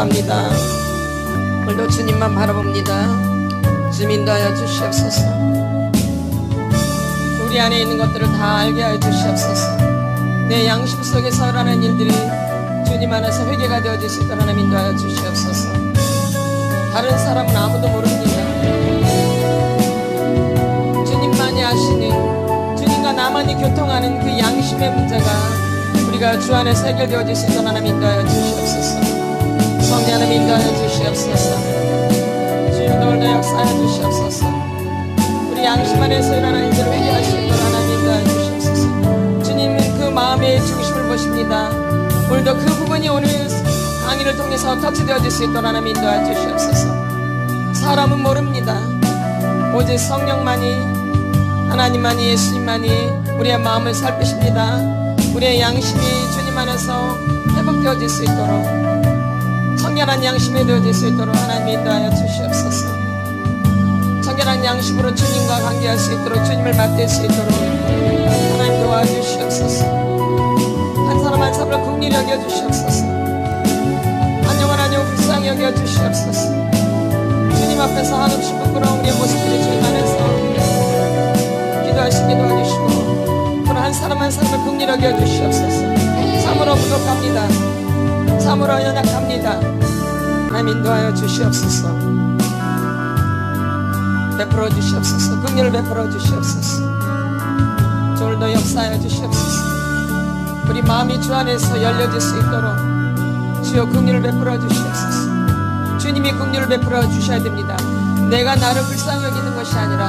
기도합니다. 오늘도 주님만 바라봅니다. 주님 인도하여 주시옵소서. 우리 안에 있는 것들을 다 알게 하여 주시옵소서. 내 양심 속에서 일어나는 일들이 주님 안에서 회개가 되어질 수 있도록 하나님 인도하여 주시옵소서. 다른 사람은 아무도 모릅니다. 주님만이 아시는, 주님과 나만이 교통하는 그 양심의 문제가 우리가 주 안에서 해결되어질 수 있도록 하나님 인도하여 주시옵소서. 성령 하나님 인도하여 주시옵소서. 주여 오늘도 역사하여 주시옵소서. 우리 양심 안에서 일어나는 일들을 회개할 수 있도록 하나님 인도하여 주시옵소서. 주님은 그 마음의 중심을 보십니다. 오늘도 그 부분이 오늘 강의를 통해서 터치되어질 수 있도록 하나님 인도하여 주시옵소서. 사람은 모릅니다. 오직 성령만이, 하나님만이, 예수님만이 우리의 마음을 살피십니다. 우리의 양심이 주님 안에서 회복되어질 수 있도록, 청결한 양심이 되어질 수 있도록 하나님 인도하여 주시옵소서. 청결한 양심으로 주님과 관계할 수 있도록, 주님을 맡을 수 있도록 하나님 도와주시옵소서. 한 사람 한 사람을 긍휼히 여겨주시옵소서. 한 영혼 한 영혼 불쌍히 여겨주시옵소서. 주님 앞에서 한없이 부끄러운 우리의 모습들이 주님 안에서 기도하시게 도와주시고, 그런 한 사람 한 사람을 긍휼히 여겨주시옵소서. 참으로 부족합니다. 참으로 연약합니다. 하나님 인도하여 주시옵소서. 베풀어 주시옵소서. 긍휼을 베풀어 주시옵소서. 오늘도 역사하여 주시옵소서. 우리 마음이 주 안에서 열려질 수 있도록 주여 긍휼을 베풀어 주시옵소서. 주님이 긍휼을 베풀어 주셔야 됩니다. 내가 나를 불쌍히 여기는 것이 아니라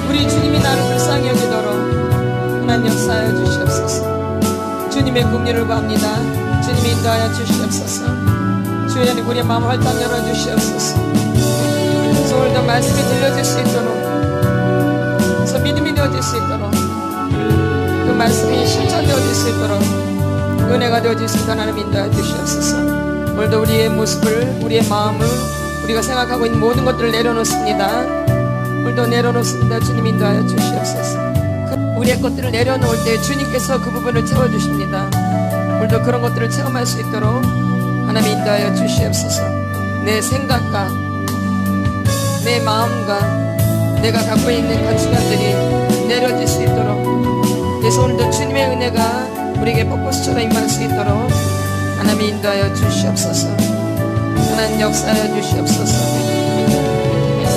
우리 주님이 나를 불쌍히 여기도록 하나님 역사하여 주시옵소서. 주님의 긍휼을 구합니다. 주님이 인도하여 주시옵소서. 주여 우리의 마음 활짝 열어주시옵소서. 오늘도 말씀이 들려질 수 있도록, 그래서 믿음이 되어질 수 있도록, 그 말씀이 실천되어질 수 있도록 은혜가 되어질 수 있도록 하나님 인도하여 주시옵소서. 오늘도 우리의 모습을, 우리의 마음을, 우리가 생각하고 있는 모든 것들을 내려놓습니다. 오늘도 내려놓습니다. 주님 인도하여 주시옵소서. 우리의 것들을 내려놓을 때 주님께서 그 부분을 채워주십니다. 오늘도 그런 것들을 체험할 수 있도록 하나님 인도하여 주시옵소서. 내 생각과 내 마음과 내가 갖고 있는 가치관들이 내려질 수 있도록, 그래서 오늘도 주님의 은혜가 우리에게 폭포수처럼 임할 수 있도록 하나님 인도하여 주시옵소서. 하나님 역사하여 주시옵소서.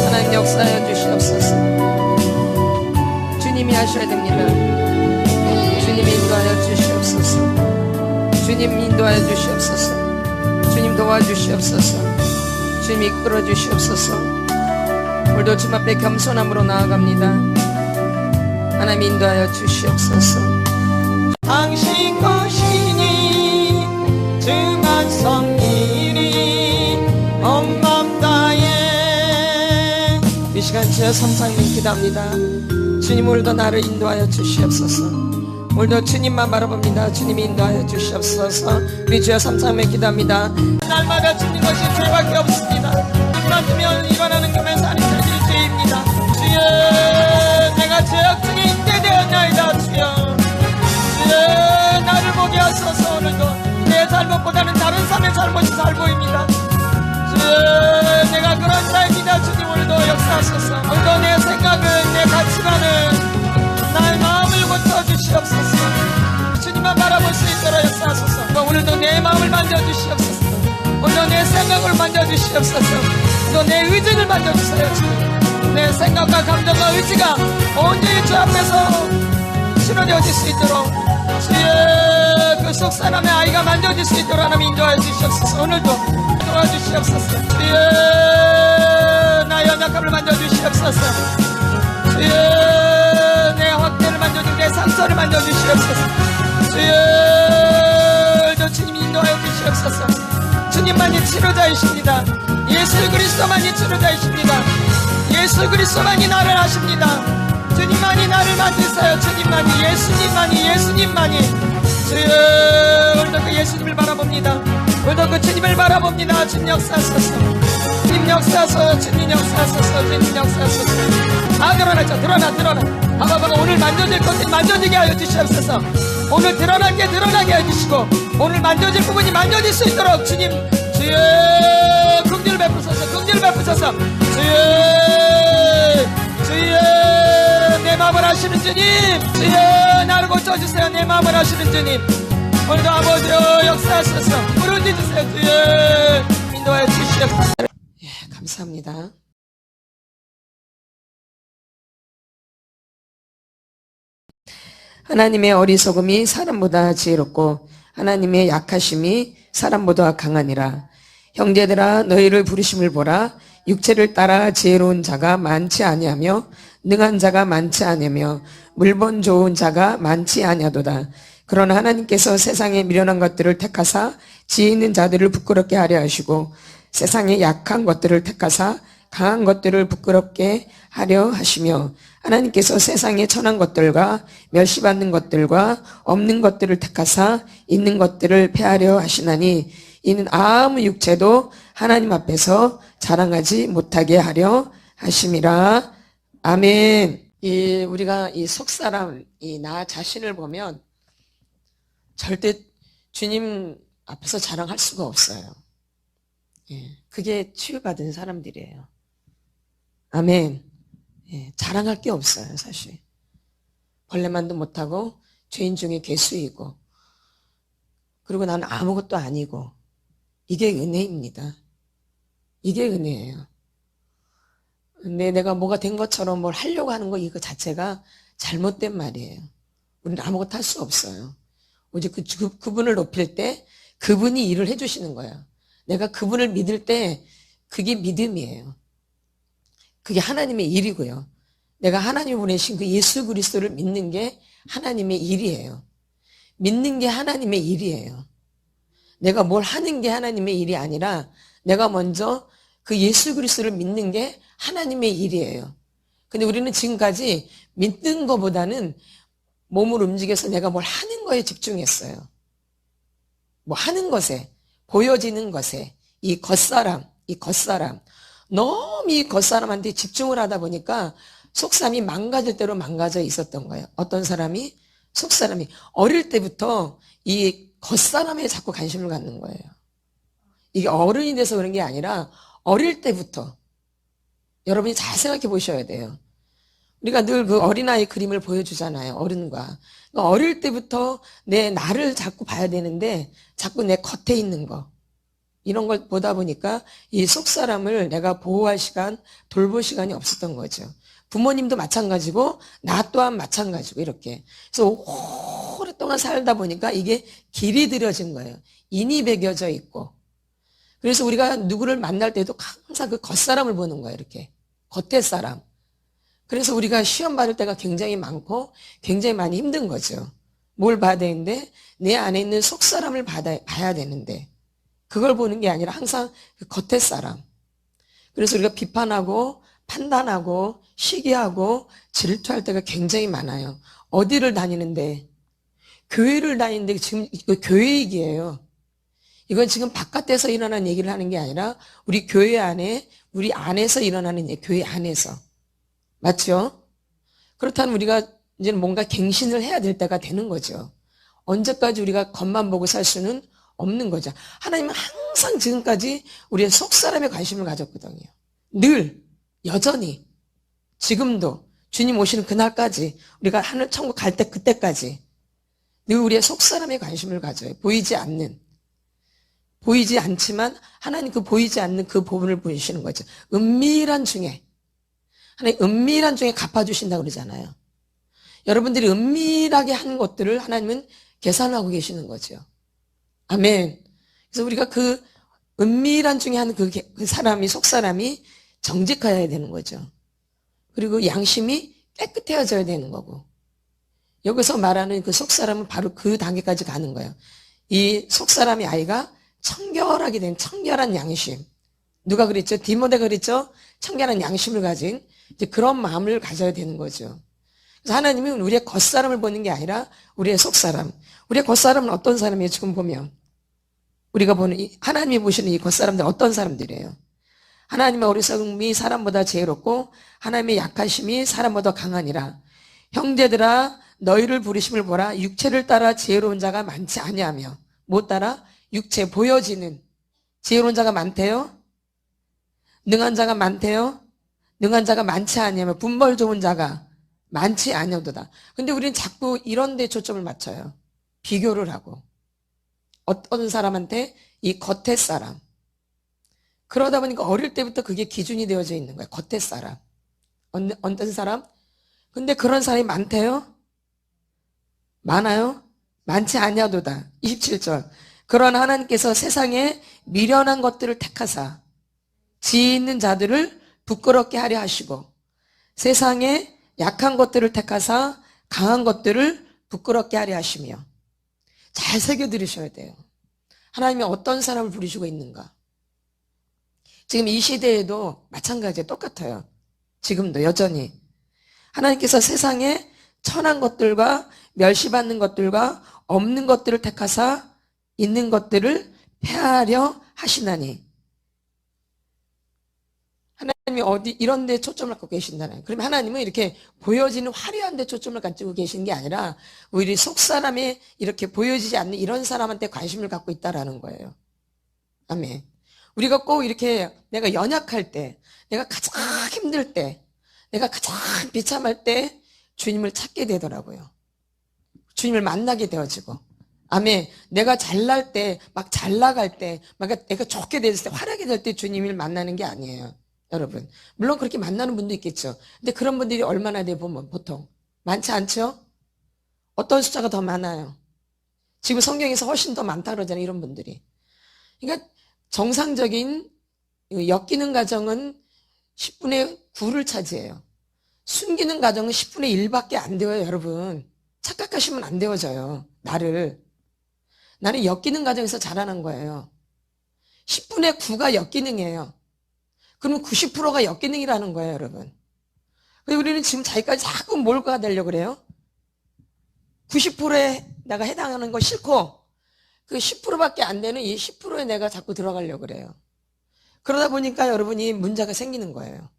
하나님 역사하여 주시옵소서. 주님이 하셔야 됩니다. 주님 인도하여 주시옵소서. 주님 인도하여 주시옵소서. 주님 도와주시옵소서. 주님 이끌어 주시옵소서. 오늘도 주님 앞에 겸손함으로 나아갑니다. 하나님 인도하여 주시옵소서. 당신 것이니 증한 성일이 엄맘 다해. 이 시간 제 삼상님 기도합니다. 주님 오늘도 나를 인도하여 주시옵소서. 오늘도 주님만 바라봅니다. 주님이 인도하여 주시옵소서. 우리 주여 삼상님 기도합니다. 날마다 짓는 것이 죄밖에 없습니다. 눈 맞으면 일어나는 것만 산이 펴질 죄입니다. 주여 내가 죄악 중에 인대되었나이다. 주여 나를 보게 하소서. 오늘도 내 잘못보다는 다른 사람의 잘못이 잘 보입니다. 주여 내가 그런 자입니다. 주님 오늘도 역사하소서. 오늘도 내 생각은, 내 가치관은, 나의 마음을 고쳐주시옵소서. 주님만 바라볼 수 있도록 역사하소서. 오늘도 내 마음을 만져주시옵소서. 오늘도 내 생각을 만져주시옵소서. 또 내 의지를 만져주세요. 주님 내 생각과 감정과 의지가 온전히 주 앞에서 치료되어질 수 있도록, 주여 그 속 사람의 아이가 만져질 수 있도록 하나님 인도하여 주시옵소서. 오늘도 도와주시옵소서. 주여 나 연약함을 만져주시옵소서. 주여 내 확대를 만져주고 내 상처를 만져주시옵소서. 주여 오늘도 주님 인도하여 주시옵소서. 주님만이 치료자이십니다. 예수 그리스도만이 치료자이십니다. 예수 그리스도만이 나를 아십니다. 주님만이 나를 만드세요. 주님만이, 예수님만이 주여 오늘도 그 예수님을 바라봅니다. 오늘도 그 주님을 바라봅니다. 주님 역사하소서. 주님 역사하소서. 주님 역사하소서. 주님 역사하소서. 드러나. 아바가 오늘 만져질 것들이 만져지게 하여 주시옵소서. 오늘 드러나게 하여 주시고, 오늘 만져질 부분이 만져질 수 있도록 주님 주여 긍휼을 베푸소서. 긍휼을 베푸소서. 주여 주여 내 마음을 아시는 주님, 주여 나를 고쳐주세요. 내 마음을 아시는 주님, 오늘도 아버지여 역사하소서. 부르짖으세요. 주여 인도하여 주시옵소서. 예, 감사합니다. 하나님의 어리석음이 사람보다 지혜롭고 하나님의 약하심이 사람보다 강하니라. 형제들아 너희를 부르심을 보라. 육체를 따라 지혜로운 자가 많지 아니하며 능한 자가 많지 아니하며 물본 좋은 자가 많지 아니하도다. 그러나 하나님께서 세상에 미련한 것들을 택하사 지혜 있는 자들을 부끄럽게 하려 하시고 세상에 약한 것들을 택하사 강한 것들을 부끄럽게 하려 하시며 하나님께서 세상에 천한 것들과 멸시받는 것들과 없는 것들을 택하사 있는 것들을 폐하려 하시나니 이는 아무 육체도 하나님 앞에서 자랑하지 못하게 하려 하심이라. 아멘. 우리가 이 속사람, 나 자신을 보면 절대 주님 앞에서 자랑할 수가 없어요. 그게 치유받은 사람들이에요. 아멘. 자랑할 게 없어요, 사실. 벌레만도 못하고 죄인 중에 괴수이고 그리고 나는 아무것도 아니고 이게 은혜입니다. 이게 은혜예요. 근데 내가 뭐가 된 것처럼 뭘 하려고 하는 거 이거 자체가 잘못된 말이에요. 우리는 아무것도 할 수 없어요. 오직 그분을 높일 때 그분이 일을 해주시는 거예요. 내가 그분을 믿을 때 그게 믿음이에요. 그게 하나님의 일이고요. 내가 하나님이 보내신 그 예수 그리스도를 믿는 게 하나님의 일이에요. 믿는 게 하나님의 일이에요. 내가 뭘 하는 게 하나님의 일이 아니라 내가 먼저 그 예수 그리스도를 믿는 게 하나님의 일이에요. 근데 우리는 지금까지 믿는 것보다는 몸을 움직여서 내가 뭘 하는 거에 집중했어요. 뭐 하는 것에, 보여지는 것에, 이 겉사람, 너무 이 겉사람한테 집중을 하다 보니까 속사람이 망가질 대로 망가져 있었던 거예요. 어떤 사람이? 속사람이 어릴 때부터 이 겉사람에 자꾸 관심을 갖는 거예요. 이게 어른이 돼서 그런 게 아니라 어릴 때부터 여러분이 잘 생각해 보셔야 돼요. 우리가 늘 그 어린아이 그림을 보여주잖아요. 어른과. 그러니까 어릴 때부터 나를 자꾸 봐야 되는데 자꾸 내 겉에 있는 거 이런 걸 보다 보니까 이 속사람을 내가 보호할 시간, 돌볼 시간이 없었던 거죠. 부모님도 마찬가지고 나 또한 마찬가지고 이렇게. 그래서 오랫동안 살다 보니까 이게 길이 들여진 거예요. 인이 배겨져 있고. 그래서 우리가 누구를 만날 때도 항상 그 겉사람을 보는 거예요. 이렇게. 겉에 사람. 그래서 우리가 시험 받을 때가 굉장히 많고 굉장히 많이 힘든 거죠. 뭘 봐야 되는데 내 안에 있는 속사람을 봐야 되는데 그걸 보는 게 아니라 항상 그 겉에 사람. 그래서 우리가 비판하고 판단하고 시기하고 질투할 때가 굉장히 많아요. 어디를 다니는데 교회를 다니는데 지금 이거 교회 얘기예요. 이건 지금 바깥에서 일어나는 얘기를 하는 게 아니라 우리 교회 안에 우리 안에서 일어나는 얘기, 교회 안에서. 맞죠? 그렇다면 우리가 이제는 뭔가 갱신을 해야 될 때가 되는 거죠. 언제까지 우리가 겉만 보고 살 수는 없는 거죠. 하나님은 항상 지금까지 우리의 속사람에 관심을 가졌거든요. 늘, 여전히, 지금도, 주님 오시는 그날까지, 우리가 하늘 천국 갈 때 그때까지 늘 우리의 속사람에 관심을 가져요. 보이지 않지만 하나님 그 보이지 않는 그 부분을 보이시는 거죠. 은밀한 중에, 하나님 은밀한 중에 갚아주신다고 그러잖아요. 여러분들이 은밀하게 한 것들을 하나님은 계산하고 계시는 거죠. 아멘. 그래서 우리가 그 은밀한 중에 하는 그 사람이, 속사람이 정직해야 되는 거죠. 그리고 양심이 깨끗해져야 되는 거고. 여기서 말하는 그 속사람은 바로 그 단계까지 가는 거예요. 이 속사람의 아이가 청결하게 된 청결한 양심. 누가 그랬죠? 디모데가 그랬죠? 청결한 양심을 가진 이제 그런 마음을 가져야 되는 거죠. 그래서 하나님은 우리의 겉사람을 보는 게 아니라 우리의 속사람. 우리의 겉사람은 어떤 사람이에요? 지금 보면 우리가 보는 하나님이 보시는 이 겉사람들 어떤 사람들이에요? 하나님의 어리석음이 사람보다 지혜롭고 하나님의 약하심이 사람보다 강하니라. 형제들아 너희를 부르심을 보라. 육체를 따라 지혜로운 자가 많지 아니하며 못 따라 육체 보여지는 지혜로운 자가 많대요? 능한 자가 많대요? 능한 자가 많지 아니하면 분벌 좋은 자가 많지 아니하도다. 근데 우리는 자꾸 이런 데 초점을 맞춰요. 비교를 하고. 어떤 사람한테? 이 겉의 사람. 그러다 보니까 어릴 때부터 그게 기준이 되어져 있는 거예요. 겉의 사람. 어떤 사람? 근데 그런 사람이 많대요? 많아요? 많지 아니하도다. 27절. 그러나 하나님께서 세상에 미련한 것들을 택하사 지혜 있는 자들을 부끄럽게 하려 하시고 세상에 약한 것들을 택하사 강한 것들을 부끄럽게 하려 하시며. 잘 새겨 들으셔야 돼요. 하나님이 어떤 사람을 부르시고 있는가. 지금 이 시대에도 마찬가지예요. 똑같아요. 지금도 여전히 하나님께서 세상에 천한 것들과 멸시받는 것들과 없는 것들을 택하사 있는 것들을 폐하려 하시나니. 하나님이 어디 이런 데 초점을 갖고 계신다는. 그러면 하나님은 이렇게 보여지는 화려한 데 초점을 가지고 계시는 게 아니라 우리 속 사람이 이렇게 보여지지 않는 이런 사람한테 관심을 갖고 있다라는 거예요. 아멘. 우리가 꼭 이렇게 내가 연약할 때, 내가 가장 힘들 때, 내가 가장 비참할 때 주님을 찾게 되더라고요. 주님을 만나게 되어지고. 아멘. 내가 잘날 때, 막 잘 나갈 때, 막 내가 좋게 됐을 때, 화려하게 될 때 주님을 만나는 게 아니에요. 여러분. 물론 그렇게 만나는 분도 있겠죠. 근데 그런 분들이 얼마나 돼 보면 보통. 많지 않죠? 어떤 숫자가 더 많아요? 지금 성경에서 훨씬 더 많다 그러잖아요. 이런 분들이. 그러니까 정상적인 엮이는 가정은 10분의 9를 차지해요. 숨기는 가정은 10분의 1밖에 안 되어요, 여러분. 착각하시면 안 되어져요. 나는 엮이는 가정에서 자라난 거예요. 10분의 9가 엮이능이에요. 그러면 90%가 엮이능이라는 거예요, 여러분. 우리는 지금 자기까지 자꾸 뭘가 되려고 그래요? 90%에 내가 해당하는 거 싫고 그 10%밖에 안 되는 이 10%에 내가 자꾸 들어가려고 그래요. 그러다 보니까 여러분이 문제가 생기는 거예요.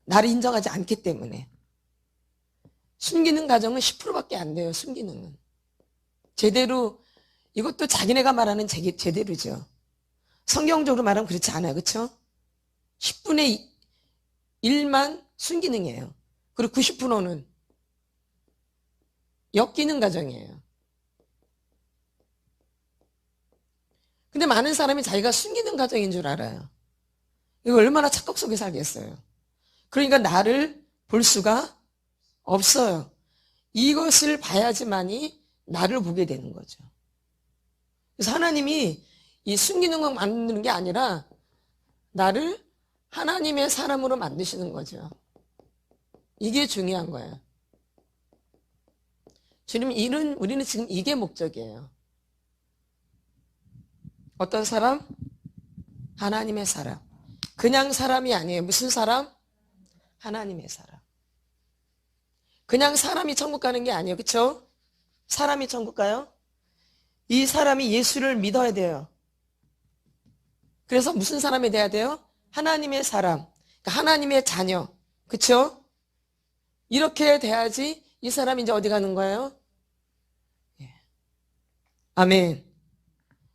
나를 인정하지 않기 때문에. 숨기는 가정은 10%밖에 안 돼요. 숨기는. 제대로 이것도 자기네가 말하는 제대로죠. 성경적으로 말하면 그렇지 않아요. 그렇죠? 10분의 1만 순기능이에요. 그리고 90%는 엮이는 가정이에요. 근데 많은 사람이 자기가 숨기는 가정인 줄 알아요. 이거 얼마나 착각 속에 살겠어요. 그러니까 나를 볼 수가 없어요. 이것을 봐야지만이 나를 보게 되는 거죠. 그래서 하나님이 이 숨기는 것 만드는 게 아니라 나를 하나님의 사람으로 만드시는 거죠. 이게 중요한 거예요. 주님, 우리는 지금 이게 목적이에요. 어떤 사람? 하나님의 사람. 그냥 사람이 아니에요. 무슨 사람? 하나님의 사람. 그냥 사람이 천국 가는 게 아니에요. 그렇죠? 사람이 천국 가요? 이 사람이 예수를 믿어야 돼요. 그래서 무슨 사람이 돼야 돼요? 하나님의 사람. 그러니까 하나님의 자녀. 그렇죠? 이렇게 돼야지 이 사람이 이제 어디 가는 거예요? 예. 아멘.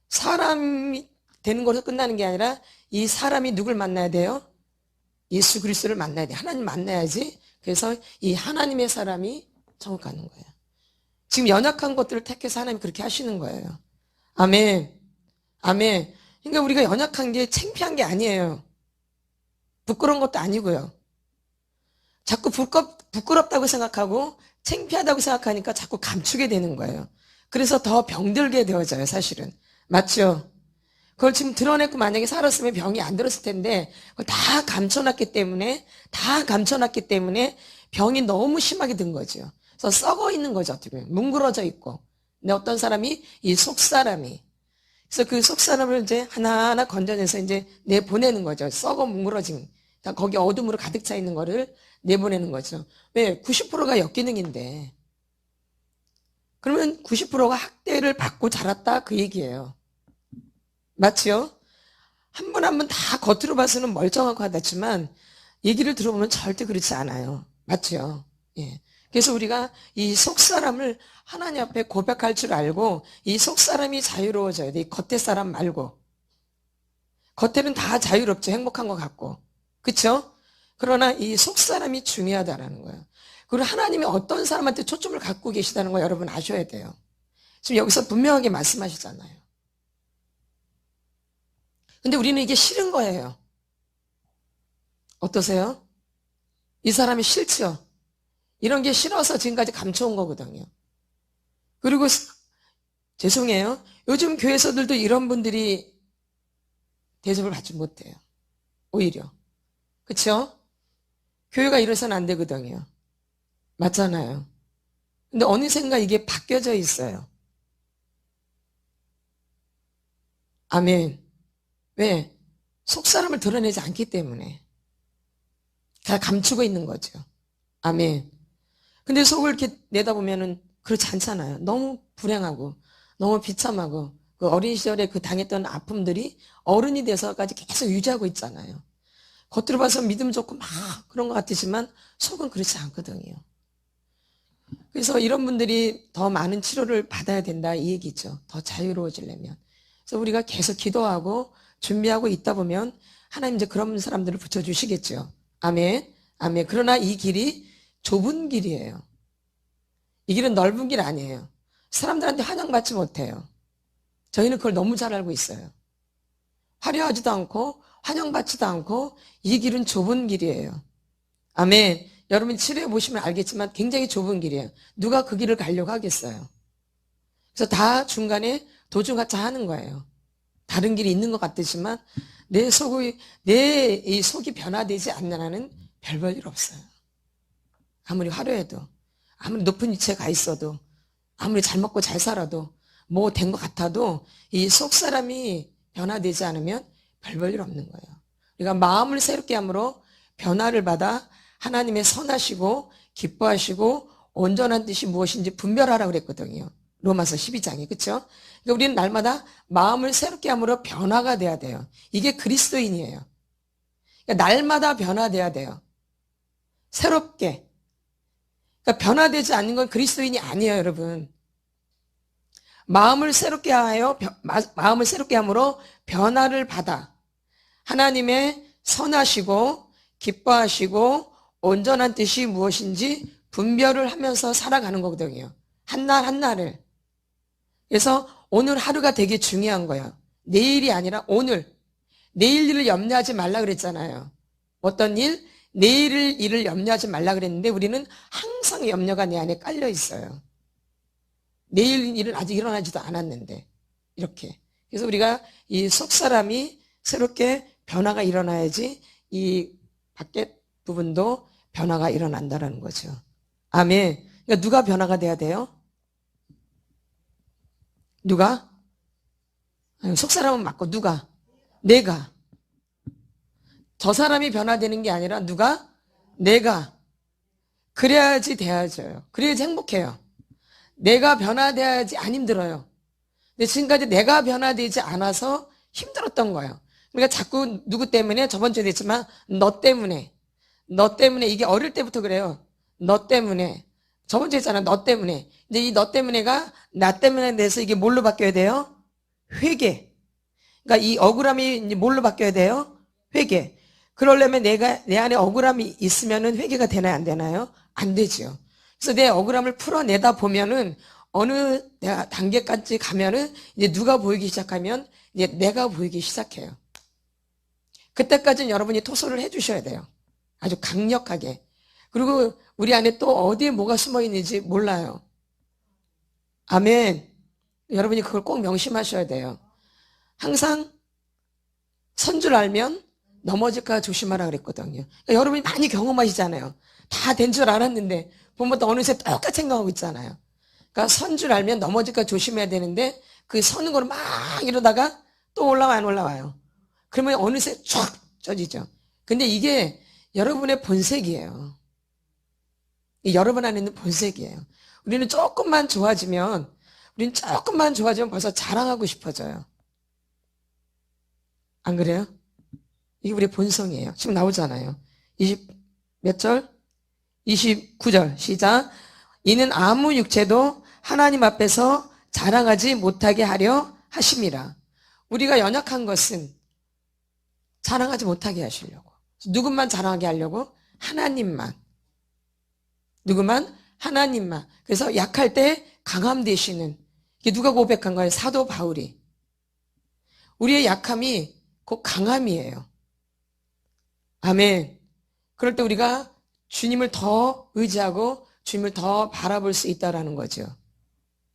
사람이 되는 것으로 끝나는 게 아니라 이 사람이 누굴 만나야 돼요? 예수 그리스도를 만나야 돼요. 하나님 만나야지. 그래서 이 하나님의 사람이 천국 가는 거예요. 지금 연약한 것들을 택해서 하나님 그렇게 하시는 거예요. 아멘. 아멘. 그러니까 우리가 연약한 게 창피한 게 아니에요. 부끄러운 것도 아니고요. 자꾸 부끄럽다고 생각하고 창피하다고 생각하니까 자꾸 감추게 되는 거예요. 그래서 더 병들게 되어져요, 사실은. 맞죠? 그걸 지금 드러내고 만약에 살았으면 병이 안 들었을 텐데 그걸 다 감춰놨기 때문에 병이 너무 심하게 든 거죠. 그래서 썩어 있는 거죠, 어떻게 보면. 뭉그러져 있고. 근데 어떤 사람이 이 속사람이 그래서 그 속사람을 이제 하나하나 건져내서 이제 내보내는 거죠. 썩어 뭉그러진 거기 어둠으로 가득 차 있는 거를 내보내는 거죠. 왜? 90%가 역기능인데. 그러면 90%가 학대를 받고 자랐다 그 얘기예요. 맞죠? 한 분 한 분 다 겉으로 봐서는 멀쩡하고 하다지만 얘기를 들어보면 절대 그렇지 않아요. 맞죠? 예. 그래서 우리가 이 속사람을 하나님 앞에 고백할 줄 알고 이 속사람이 자유로워져야 돼. 이 겉에 사람 말고. 겉에는 다 자유롭죠. 행복한 것 같고. 그쵸? 그러나 이 속사람이 중요하다라는 거예요. 그리고 하나님이 어떤 사람한테 초점을 갖고 계시다는 거 여러분 아셔야 돼요. 지금 여기서 분명하게 말씀하시잖아요. 근데 우리는 이게 싫은 거예요. 어떠세요? 이 사람이 싫죠? 이런 게 싫어서 지금까지 감춰온 거거든요. 그리고 죄송해요. 요즘 교회에서들도 이런 분들이 대접을 받지 못해요. 오히려. 그쵸? 교회가 이래서는 안 되거든요. 맞잖아요. 근데 어느샌가 이게 바뀌어져 있어요. 아멘. 왜? 속사람을 드러내지 않기 때문에. 다 감추고 있는 거죠. 아멘. 근데 속을 이렇게 내다보면은 그렇지 않잖아요. 너무 불행하고, 너무 비참하고, 그 어린 시절에 그 당했던 아픔들이 어른이 돼서까지 계속 유지하고 있잖아요. 겉으로 봐서 믿음 좋고 막 그런 것 같으지만 속은 그렇지 않거든요. 그래서 이런 분들이 더 많은 치료를 받아야 된다 이 얘기죠. 더 자유로워지려면. 그래서 우리가 계속 기도하고 준비하고 있다 보면 하나님 이제 그런 사람들을 붙여주시겠죠. 아멘. 아멘. 그러나 이 길이 좁은 길이에요. 이 길은 넓은 길 아니에요. 사람들한테 환영받지 못해요. 저희는 그걸 너무 잘 알고 있어요. 화려하지도 않고 환영받지도 않고 이 길은 좁은 길이에요. 아멘. 여러분 치료해 보시면 알겠지만 굉장히 좁은 길이에요. 누가 그 길을 가려고 하겠어요. 그래서 다 중간에 도중하차 하는 거예요. 다른 길이 있는 것 같지만 내 이 속이 변화되지 않는 한은 별 볼 일 없어요. 아무리 화려해도, 아무리 높은 위치에 가 있어도, 아무리 잘 먹고 잘 살아도, 뭐 된 것 같아도 이 속 사람이 변화되지 않으면 별 볼 일 없는 거예요. 우리가 마음을 새롭게 함으로 변화를 받아 하나님의 선하시고 기뻐하시고 온전한 뜻이 무엇인지 분별하라고 그랬거든요. 로마서 12장에. 그렇죠? 그러니까 우리는 날마다 마음을 새롭게 함으로 변화가 돼야 돼요. 이게 그리스도인이에요. 그러니까 날마다 변화돼야 돼요. 새롭게. 그러니까 변화되지 않는 건 그리스도인이 아니에요, 여러분. 마음을 새롭게 함으로 변화를 받아 하나님의 선하시고 기뻐하시고 온전한 뜻이 무엇인지 분별을 하면서 살아가는 거거든요. 한날 한날을. 그래서 오늘 하루가 되게 중요한 거예요. 내일이 아니라 오늘. 내일 일을 염려하지 말라 그랬잖아요. 어떤 일? 내일 일을 염려하지 말라 그랬는데 우리는 항상 염려가 내 안에 깔려 있어요. 내일 일은 아직 일어나지도 않았는데 이렇게. 그래서 우리가 이 속사람이 새롭게 변화가 일어나야지 이 밖에 부분도 변화가 일어난다는 거죠. 아멘. 그러니까 누가 변화가 돼야 돼요? 누가? 속사람은 맞고 누가? 내가. 저 사람이 변화되는 게 아니라 누가? 내가. 그래야지 돼야죠. 그래야지 행복해요. 내가 변화돼야지 안 힘들어요. 근데 지금까지 내가 변화되지 않아서 힘들었던 거예요. 그러니까 자꾸 누구 때문에 저번 주에 됐지만 너 때문에 이게 어릴 때부터 그래요. 너 때문에. 저번 주에 했잖아. 너 때문에. 이제 이 너 때문에가 나 때문에 대해서 이게 뭘로 바뀌어야 돼요? 회개. 그러니까 이 억울함이 이제 뭘로 바뀌어야 돼요? 회개. 그러려면 내 안에 억울함이 있으면은 회개가 되나요? 안 되나요? 안 되죠. 그래서 내 억울함을 풀어내다 보면은 어느 단계까지 가면은 이제 누가 보이기 시작하면 이제 내가 보이기 시작해요. 그때까지는 여러분이 토설을 해주셔야 돼요. 아주 강력하게. 그리고 우리 안에 또 어디에 뭐가 숨어 있는지 몰라요. 아멘. 여러분이 그걸 꼭 명심하셔야 돼요. 항상 선 줄 알면 넘어질까 조심하라 그랬거든요. 그러니까 여러분이 많이 경험하시잖아요. 다 된 줄 알았는데 보면 어느새 똑같이 생각하고 있잖아요. 그러니까 선 줄 알면 넘어질까 조심해야 되는데 그 서는 거로 막 이러다가 또 올라와 안 올라와요. 그러면 어느새 쫙 쪄지죠. 근데 이게 여러분의 본색이에요. 여러분 안에 있는 본색이에요. 우리는 조금만 좋아지면 벌써 자랑하고 싶어져요. 안 그래요? 이게 우리의 본성이에요. 지금 나오잖아요. 몇 절? 29절 시작. 이는 아무 육체도 하나님 앞에서 자랑하지 못하게 하려 하심이라. 우리가 연약한 것은 자랑하지 못하게 하시려고. 누구만 자랑하게 하려고? 하나님만. 누구만? 하나님만. 그래서 약할 때 강함 되시는, 이게 누가 고백한 거예요? 사도 바울이. 우리의 약함이 곧 강함이에요. 아멘. 그럴 때 우리가 주님을 더 의지하고 주님을 더 바라볼 수 있다라는 거죠.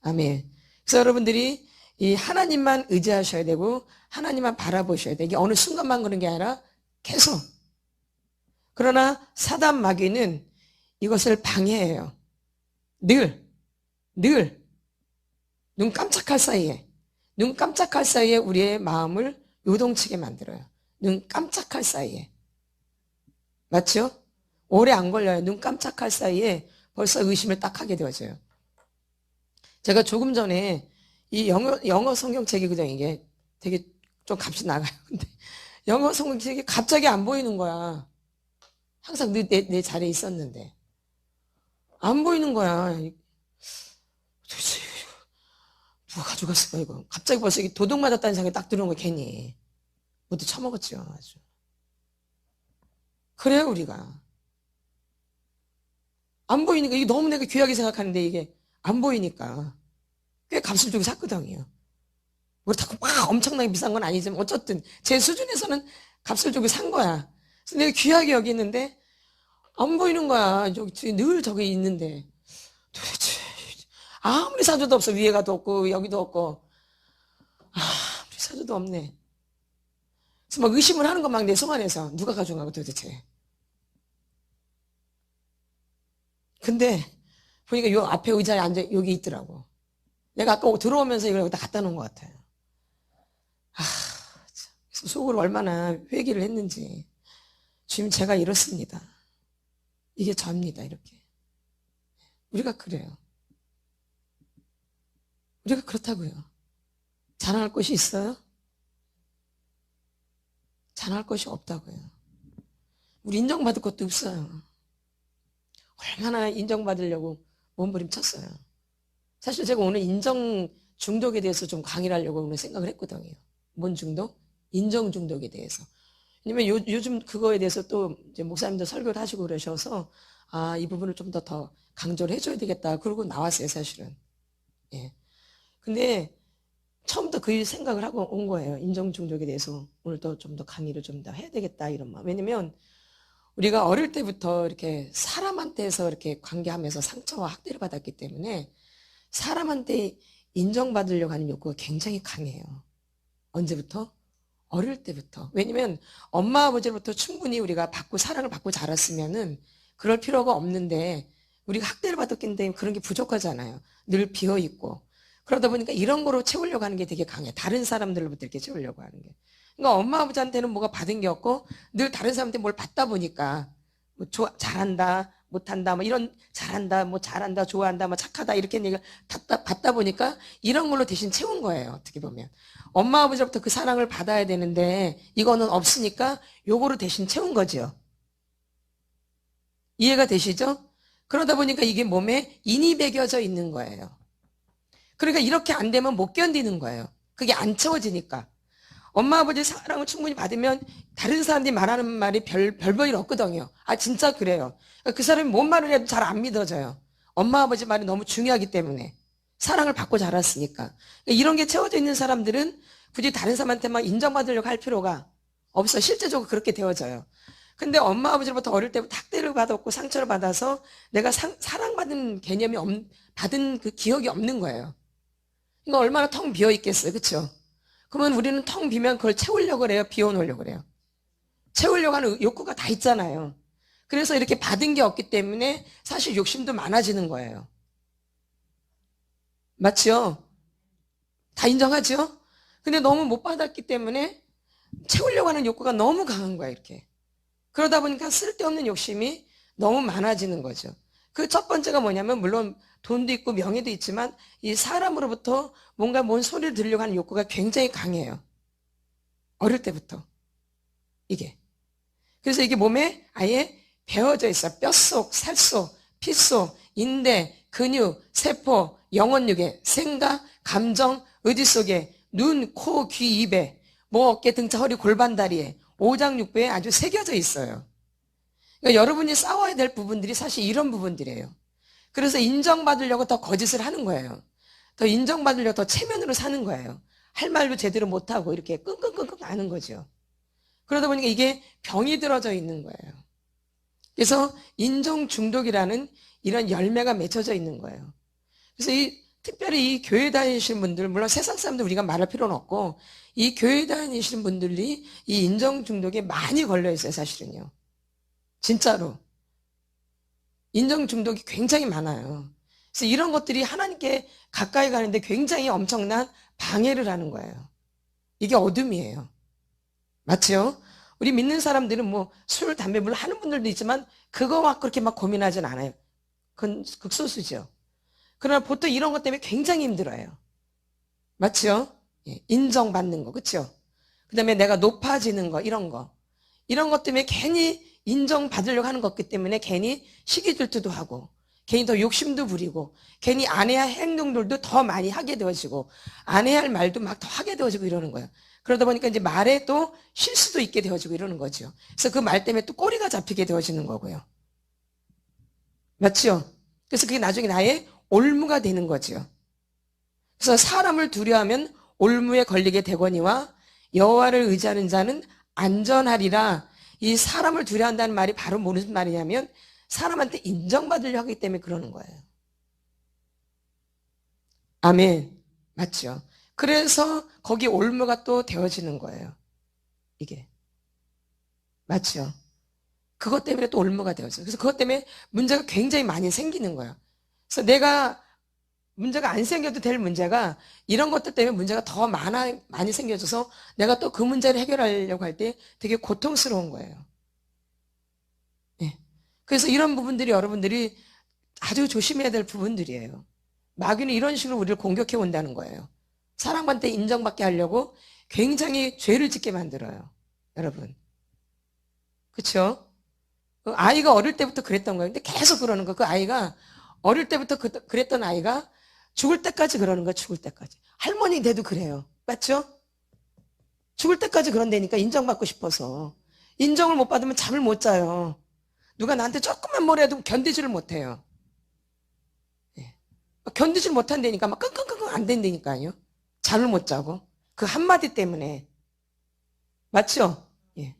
아멘. 그래서 여러분들이 이 하나님만 의지하셔야 되고 하나님만 바라보셔야 돼. 이게 어느 순간만 그런 게 아니라 계속. 그러나 사단 마귀는 이것을 방해해요. 늘. 눈 깜짝할 사이에 우리의 마음을 요동치게 만들어요. 눈 깜짝할 사이에. 맞죠? 오래 안 걸려요. 눈 깜짝할 사이에 벌써 의심을 딱 하게 되어져요. 제가 조금 전에 이 영어 성경책이거든요. 이게 되게 좀 값이 나가요. 근데 영어 성경책이 갑자기 안 보이는 거야. 항상 내 자리에 있었는데. 안 보이는 거야. 도대체 누가 가져갔을까 이거. 갑자기 벌써 이게 도둑 맞았다는 생각이 딱 들어온 거야. 괜히. 모두 처먹었죠. 아주. 그래요 우리가. 안 보이니까 이게 너무 내가 귀하게 생각하는데 이게 안 보이니까 꽤 값을 주고 샀거든요. 뭐 자꾸 막 엄청나게 비싼 건 아니지만 어쨌든 제 수준에서는 값을 주고 산 거야. 그래서 내가 귀하게 여기는데 안 보이는 거야. 늘 저기 있는데 도대체 아무리 사줘도 없어. 위에가도 없고 여기도 없고 아무리 사줘도 없네. 그래서 막 의심을 하는 거 막 내 속 안에서 누가 가져간 거야 도대체. 근데 보니까 요 앞에 의자에 앉아 여기 있더라고. 내가 아까 들어오면서 이걸 여기다 갖다 놓은 것 같아요. 그래서 속으로 얼마나 회개를 했는지. 주님 제가 이렇습니다. 이게 저입니다. 이렇게. 우리가 그래요. 우리가 그렇다고요. 자랑할 것이 있어요? 자랑할 것이 없다고요. 우리 인정받을 것도 없어요. 얼마나 인정받으려고 몸부림쳤어요. 사실 제가 오늘 인정 중독에 대해서 좀 강의를 하려고 오늘 생각을 했거든요. 뭔 중독? 인정 중독에 대해서. 왜냐면 요즘 그거에 대해서 또 이제 목사님도 설교를 하시고 그러셔서 이 부분을 좀 더 강조를 해줘야 되겠다. 그러고 나왔어요, 사실은. 예. 근데 처음부터 그 생각을 하고 온 거예요. 인정 중독에 대해서 오늘 또 좀 더 강의를 좀 더 해야 되겠다 이런 마음. 왜냐면 우리가 어릴 때부터 이렇게 사람한테서 이렇게 관계하면서 상처와 학대를 받았기 때문에 사람한테 인정받으려고 하는 욕구가 굉장히 강해요. 언제부터? 어릴 때부터. 왜냐면 엄마 아버지로부터 충분히 우리가 사랑을 받고 자랐으면은 그럴 필요가 없는데 우리가 학대를 받았기 때문에 그런 게 부족하잖아요. 늘 비어있고. 그러다 보니까 이런 거로 채우려고 하는 게 되게 강해. 다른 사람들로부터 이렇게 채우려고 하는 게. 그러니까 엄마 아버지한테는 뭐가 받은 게 없고 늘 다른 사람한테 뭘 받다 보니까 뭐 잘한다, 못한다, 뭐 이런 잘한다, 뭐 잘한다, 좋아한다, 뭐 착하다 이렇게 얘기를 받다 보니까 이런 걸로 대신 채운 거예요. 어떻게 보면 엄마 아버지로부터 그 사랑을 받아야 되는데 이거는 없으니까 요거로 대신 채운 거죠. 이해가 되시죠? 그러다 보니까 이게 몸에 인이 배겨져 있는 거예요. 그러니까 이렇게 안 되면 못 견디는 거예요. 그게 안 채워지니까. 엄마 아버지 사랑을 충분히 받으면 다른 사람들이 말하는 말이 별 볼 없거든요. 진짜 그래요. 그 사람이 뭔 말을 해도 잘 안 믿어져요. 엄마 아버지 말이 너무 중요하기 때문에. 사랑을 받고 자랐으니까. 이런 게 채워져 있는 사람들은 굳이 다른 사람한테만 인정받으려고 할 필요가 없어. 실제적으로 그렇게 되어져요. 근데 엄마 아버지로부터 어릴 때부터 학대를 받았고 상처를 받아서 내가 사랑받은 개념이 받은 그 기억이 없는 거예요. 그러니까 얼마나 텅 비어 있겠어요. 그렇죠? 그러면 우리는 텅 비면 그걸 채우려고 그래요? 비워놓으려고 그래요? 채우려고 하는 욕구가 다 있잖아요. 그래서 이렇게 받은 게 없기 때문에 사실 욕심도 많아지는 거예요. 맞죠? 다 인정하죠? 근데 너무 못 받았기 때문에 채우려고 하는 욕구가 너무 강한 거야, 이렇게. 그러다 보니까 쓸데없는 욕심이 너무 많아지는 거죠. 그 첫 번째가 뭐냐면 물론 돈도 있고 명예도 있지만 이 사람으로부터 뭔 소리를 들으려고 하는 욕구가 굉장히 강해요. 어릴 때부터. 이게. 그래서 이게 몸에 아예 배어져 있어요. 뼛속, 살속, 피속, 인대, 근육, 세포, 영혼육에, 생각, 감정, 의지 속에, 눈, 코, 귀, 입에, 뭐 어깨, 등차, 허리, 골반, 다리에 5장 6부에 아주 새겨져 있어요. 그러니까 여러분이 싸워야 될 부분들이 사실 이런 부분들이에요. 그래서 인정받으려고 더 거짓을 하는 거예요. 더 인정받으려고 더 체면으로 사는 거예요. 할 말도 제대로 못하고 이렇게 끙끙끙끙 하는 거죠. 그러다 보니까 이게 병이 들어져 있는 거예요. 그래서 인정 중독이라는 이런 열매가 맺혀져 있는 거예요. 그래서 특별히 이 교회 다니시는 분들, 물론 세상 사람들 우리가 말할 필요는 없고, 이 교회 다니시는 분들이 이 인정 중독에 많이 걸려 있어요, 사실은요. 진짜로. 인정 중독이 굉장히 많아요. 그래서 이런 것들이 하나님께 가까이 가는데 굉장히 엄청난 방해를 하는 거예요. 이게 어둠이에요. 맞죠? 우리 믿는 사람들은 뭐 술, 담배 물론 하는 분들도 있지만 그거 막 그렇게 막 고민하진 않아요. 그건 극소수죠. 그러나 보통 이런 것 때문에 굉장히 힘들어요. 맞죠? 예, 인정받는 거, 그렇죠? 그 다음에 내가 높아지는 거, 이런 거. 이런 것 때문에 괜히 인정받으려고 하는 것기 때문에 괜히 시기질투도 하고, 괜히 더 욕심도 부리고, 괜히 안 해야 할 행동들도 더 많이 하게 되어지고, 안 해야 할 말도 막 더 하게 되어지고 이러는 거예요. 그러다 보니까 이제 말에 또 실수도 있게 되어지고 이러는 거죠. 그래서 그 말 때문에 또 꼬리가 잡히게 되어지는 거고요. 맞죠? 그래서 그게 나중에 나의 올무가 되는 거죠. 그래서 사람을 두려워하면 올무에 걸리게 되거니와 여호와를 의지하는 자는 안전하리라. 이 사람을 두려워한다는 말이 바로 무슨 말이냐면 사람한테 인정받으려고 하기 때문에 그러는 거예요. 아멘. 맞죠? 그래서 거기 올무가 또 되어지는 거예요. 이게. 맞죠? 그것 때문에 또 올무가 되어져요. 그래서 그것 때문에 문제가 굉장히 많이 생기는 거예요. 그래서 내가 문제가 안 생겨도 될 문제가 이런 것들 때문에 문제가 더 많이 생겨져서 내가 또 그 문제를 해결하려고 할 때 되게 고통스러운 거예요. 네. 그래서 이런 부분들이 여러분들이 아주 조심해야 될 부분들이에요. 마귀는 이런 식으로 우리를 공격해 온다는 거예요. 사람한테 인정받게 하려고 굉장히 죄를 짓게 만들어요. 여러분. 그렇죠? 아이가 어릴 때부터 그랬던 거예요. 근데 계속 그러는 거예요. 그 아이가 어릴 때부터 그랬던 아이가 죽을 때까지 그러는 거예요. 죽을 때까지. 할머니 돼도 그래요. 맞죠? 죽을 때까지 그런다니까 인정받고 싶어서. 인정을 못 받으면 잠을 못 자요. 누가 나한테 조금만 뭐라도 견디지를 못해요. 예. 견디지를 못한다니까 막 끙끙끙끙 안 된다니까요. 잠을 못 자고. 그 한마디 때문에. 맞죠? 예.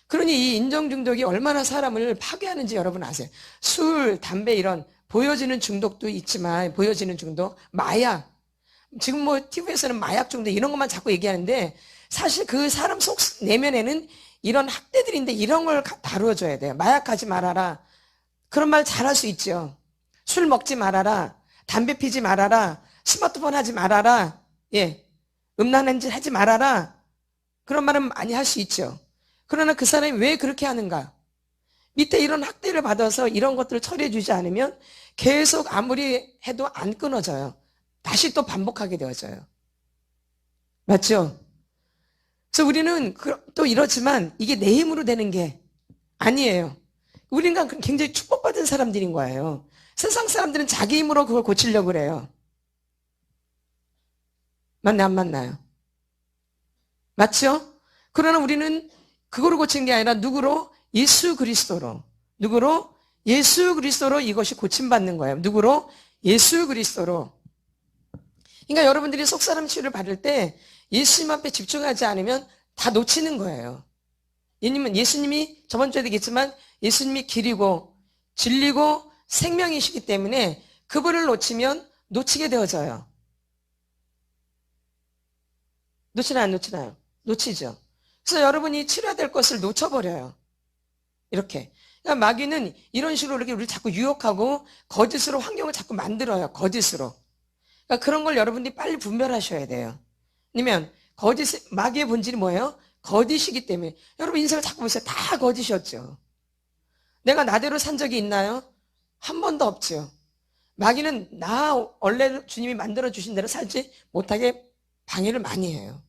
그러니 이 인정 중독이 얼마나 사람을 파괴하는지 여러분 아세요? 술, 담배 이런 보여지는 중독도 있지만 보여지는 중독, 마약. 지금 뭐 TV에서는 마약 중독 이런 것만 자꾸 얘기하는데 사실 그 사람 속 내면에는 이런 학대들인데 이런 걸 다루어줘야 돼요. 마약하지 말아라. 그런 말 잘할 수 있죠. 술 먹지 말아라. 담배 피지 말아라. 스마트폰 하지 말아라. 예. 음란한 짓 하지 말아라. 그런 말은 많이 할 수 있죠. 그러나 그 사람이 왜 그렇게 하는가? 밑에 이런 학대를 받아서 이런 것들을 처리해 주지 않으면 계속 아무리 해도 안 끊어져요. 다시 또 반복하게 되어져요. 맞죠? 그래서 우리는 또 이렇지만 이게 내 힘으로 되는 게 아니에요. 우리는 굉장히 축복받은 사람들인 거예요. 세상 사람들은 자기 힘으로 그걸 고치려고 그래요. 맞나 안 맞나요? 맞죠? 그러나 우리는 그거로 고친 게 아니라 누구로? 예수 그리스도로. 누구로? 예수 그리스도로 이것이 고침받는 거예요. 누구로? 예수 그리스도로. 그러니까 여러분들이 속사람 치유를 받을 때 예수님 앞에 집중하지 않으면 다 놓치는 거예요. 예수님이 저번 주에도 얘기했지만 예수님이 길이고 진리고 생명이시기 때문에 그분을 놓치면 놓치게 되어져요. 놓치나요? 안 놓치나요? 놓치죠. 그래서 여러분이 치료해야 될 것을 놓쳐버려요. 이렇게. 그러니까 마귀는 이런 식으로 이렇게 우리를 자꾸 유혹하고 거짓으로 환경을 자꾸 만들어요. 거짓으로. 그러니까 그런 걸 여러분들이 빨리 분별하셔야 돼요. 아니면 마귀의 본질이 뭐예요? 거짓이기 때문에. 여러분 인생을 자꾸 보세요. 다 거짓이었죠. 내가 나대로 산 적이 있나요? 한 번도 없죠. 마귀는 나 원래 주님이 만들어주신 대로 살지 못하게 방해를 많이 해요.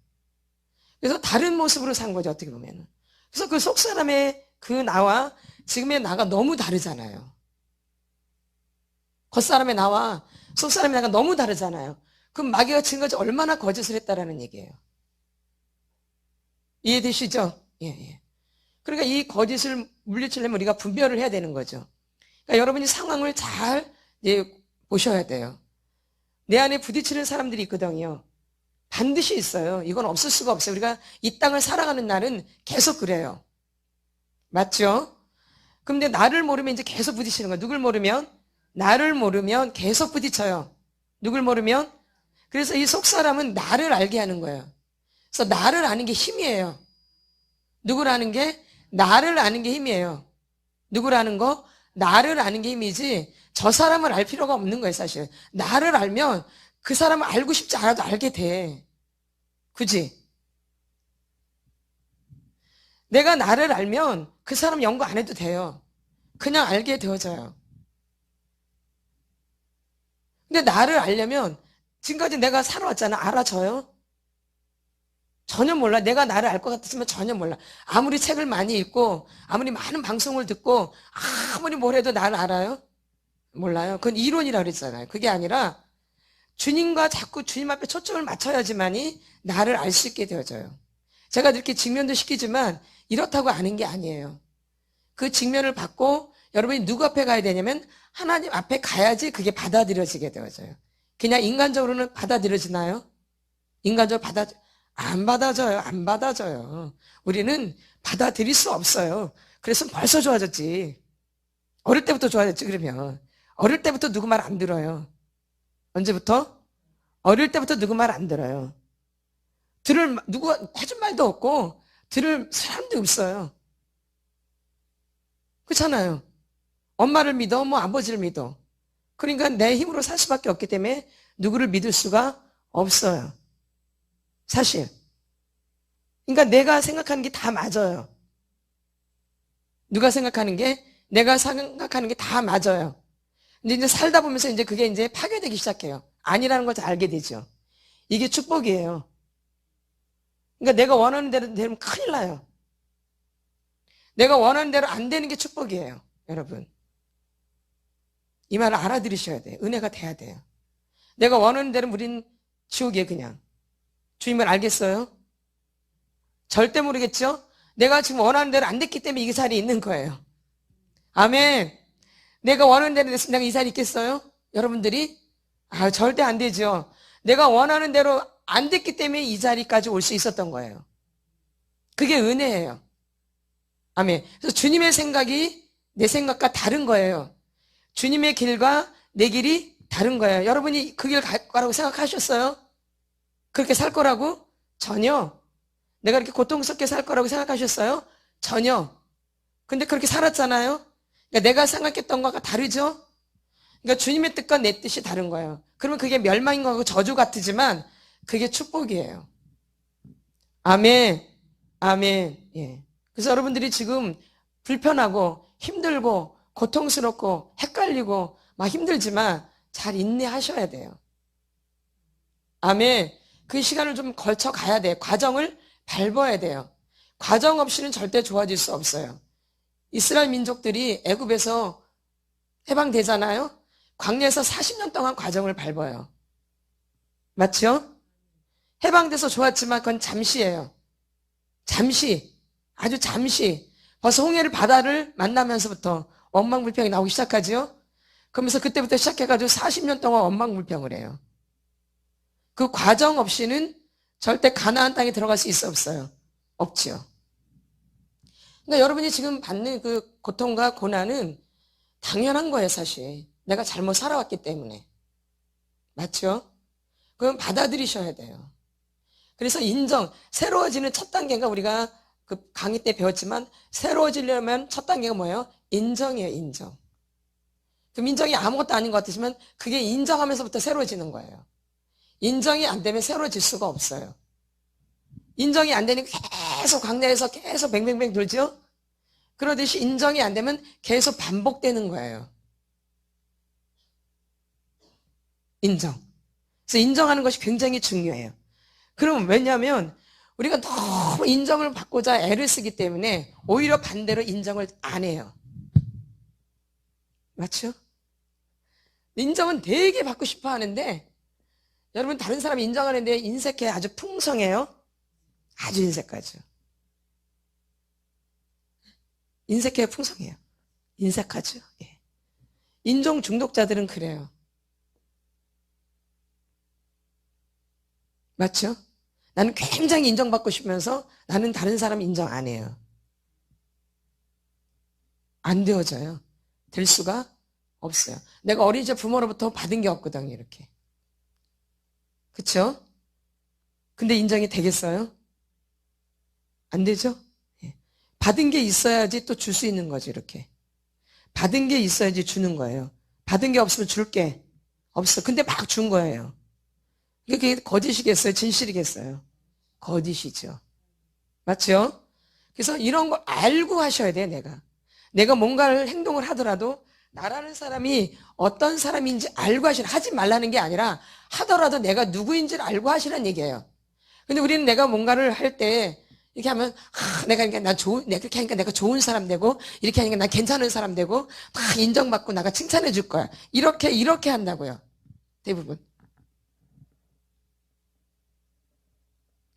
그래서 다른 모습으로 산 거죠, 어떻게 보면. 그래서 그 속사람의 그 나와 지금의 나가 너무 다르잖아요. 겉사람의 나와 속사람의 나가 너무 다르잖아요. 그럼 마귀가 지금까지 얼마나 거짓을 했다라는 얘기예요. 이해되시죠? 예, 예. 그러니까 이 거짓을 물리치려면 우리가 분별을 해야 되는 거죠. 그러니까 여러분이 상황을 잘 보셔야 돼요. 내 안에 부딪히는 사람들이 있거든요. 반드시 있어요. 이건 없을 수가 없어요. 우리가 이 땅을 살아가는 날은 계속 그래요. 맞죠? 근데 나를 모르면 이제 계속 부딪히는 거예요. 누굴 모르면? 나를 모르면 계속 부딪혀요. 누굴 모르면? 그래서 이 속사람은 나를 알게 하는 거예요. 그래서 나를 아는 게 힘이에요. 누구를 아는 게? 나를 아는 게 힘이에요. 누구를 아는 거? 나를 아는 게 힘이지 저 사람을 알 필요가 없는 거예요, 사실. 나를 알면 그 사람을 알고 싶지 않아도 알게 돼. 그지? 내가 나를 알면 그 사람 연구 안 해도 돼요. 그냥 알게 되어져요. 근데 나를 알려면 지금까지 내가 살아왔잖아. 알아져요? 전혀 몰라. 내가 나를 알 것 같았지만 전혀 몰라. 아무리 책을 많이 읽고 아무리 많은 방송을 듣고 아무리 뭘 해도 나를 알아요? 몰라요. 그건 이론이라고 그랬잖아요. 그게 아니라 주님과 자꾸 주님 앞에 초점을 맞춰야지만이 나를 알 수 있게 되어져요. 제가 이렇게 직면도 시키지만 이렇다고 아는 게 아니에요. 그 직면을 받고 여러분이 누구 앞에 가야 되냐면 하나님 앞에 가야지 그게 받아들여지게 되어져요. 그냥 인간적으로는 받아들여지나요? 인간적으로 안 받아져요. 안 받아져요. 우리는 받아들일 수 없어요. 그래서 벌써 좋아졌지. 어릴 때부터 좋아졌지, 그러면. 어릴 때부터 누구 말 안 들어요. 언제부터? 어릴 때부터 누구 말 안 들어요. 누가 해준 말도 없고, 들을 사람도 없어요. 그렇잖아요. 엄마를 믿어, 뭐 아버지를 믿어. 그러니까 내 힘으로 살 수밖에 없기 때문에 누구를 믿을 수가 없어요. 사실. 그러니까 내가 생각하는 게 다 맞아요. 누가 생각하는 게, 내가 생각하는 게 다 맞아요. 근데 이제 살다 보면서 이제 그게 이제 파괴되기 시작해요. 아니라는 걸 알게 되죠. 이게 축복이에요. 그러니까 내가 원하는 대로 되면 큰일 나요. 내가 원하는 대로 안 되는 게 축복이에요. 여러분. 이 말을 알아들으셔야 돼요. 은혜가 돼야 돼요. 내가 원하는 대로 우린 지옥이에요, 그냥. 주님을 알겠어요? 절대 모르겠죠? 내가 지금 원하는 대로 안 됐기 때문에 이 자리에 있는 거예요. 아멘. 내가 원하는 대로 됐으면 내가 이 자리에 있겠어요? 여러분들이? 절대 안 되죠. 내가 원하는 대로 안 됐기 때문에 이 자리까지 올 수 있었던 거예요. 그게 은혜예요. 아멘. 그래서 주님의 생각이 내 생각과 다른 거예요. 주님의 길과 내 길이 다른 거예요. 여러분이 그 길 갈 거라고 생각하셨어요? 그렇게 살 거라고? 전혀. 내가 이렇게 고통스럽게 살 거라고 생각하셨어요? 전혀. 근데 그렇게 살았잖아요? 그러니까 내가 생각했던 것과 다르죠? 그러니까 주님의 뜻과 내 뜻이 다른 거예요. 그러면 그게 멸망인 거하고 저주 같지만 그게 축복이에요. 아멘. 아멘. 예. 그래서 여러분들이 지금 불편하고 힘들고 고통스럽고 헷갈리고 막 힘들지만 잘 인내하셔야 돼요. 아멘. 그 시간을 좀 걸쳐 가야 돼요. 과정을 밟아야 돼요. 과정 없이는 절대 좋아질 수 없어요. 이스라엘 민족들이 애굽에서 해방되잖아요. 광야에서 40년 동안 과정을 밟아요. 맞죠? 해방돼서 좋았지만 그건 잠시예요. 잠시, 아주 잠시. 벌써 홍해를 바다를 만나면서부터 원망불평이 나오기 시작하죠. 그러면서 그때부터 시작해가지고 40년 동안 원망불평을 해요. 그 과정 없이는 절대 가나안 땅에 들어갈 수 있어 없어요? 없지요. 그러니까 여러분이 지금 받는 그 고통과 고난은 당연한 거예요, 사실. 내가 잘못 살아왔기 때문에. 맞죠? 그건 받아들이셔야 돼요. 그래서 새로워지는 첫 단계가 우리가 그 강의 때 배웠지만 새로워지려면 첫 단계가 뭐예요? 인정이에요, 인정. 그 인정이 아무것도 아닌 것 같으시면 그게 인정하면서부터 새로워지는 거예요. 인정이 안 되면 새로워질 수가 없어요. 인정이 안 되니까 계속 광야에서 계속 뱅뱅뱅 돌죠? 그러듯이 인정이 안 되면 계속 반복되는 거예요. 인정. 그래서 인정하는 것이 굉장히 중요해요. 그럼 왜냐하면 우리가 너무 인정을 받고자 애를 쓰기 때문에 오히려 반대로 인정을 안 해요. 맞죠? 인정은 되게 받고 싶어 하는데 여러분 다른 사람이 인정하는데 인색해 아주 풍성해요. 아주 인색하죠. 인색해야 풍성해요. 인색하죠. 예. 인종 중독자들은 그래요. 맞죠? 나는 굉장히 인정받고 싶으면서 나는 다른 사람 인정 안 해요. 안 되어져요. 될 수가 없어요. 내가 어린 시절 부모로부터 받은 게 없거든요, 이렇게. 그쵸? 근데 인정이 되겠어요? 안 되죠? 예. 받은 게 있어야지 또 줄 수 있는 거죠, 이렇게. 받은 게 있어야지 주는 거예요. 받은 게 없으면 줄 게 없어. 근데 막 준 거예요. 그게 거짓이겠어요? 진실이겠어요? 거짓이죠. 맞죠? 그래서 이런 거 알고 하셔야 돼요, 내가. 내가 뭔가를 행동을 하더라도 나라는 사람이 어떤 사람인지 알고 하지 말라는 게 아니라 하더라도 내가 누구인지를 알고 하시라는 얘기예요. 근데 우리는 내가 뭔가를 할 때 이렇게 하면 내가 그러니까 내가 그렇게 하니까 내가 좋은 사람 되고 이렇게 하니까 난 괜찮은 사람 되고 막 인정받고 나가 칭찬해 줄 거야. 이렇게 한다고요. 대부분.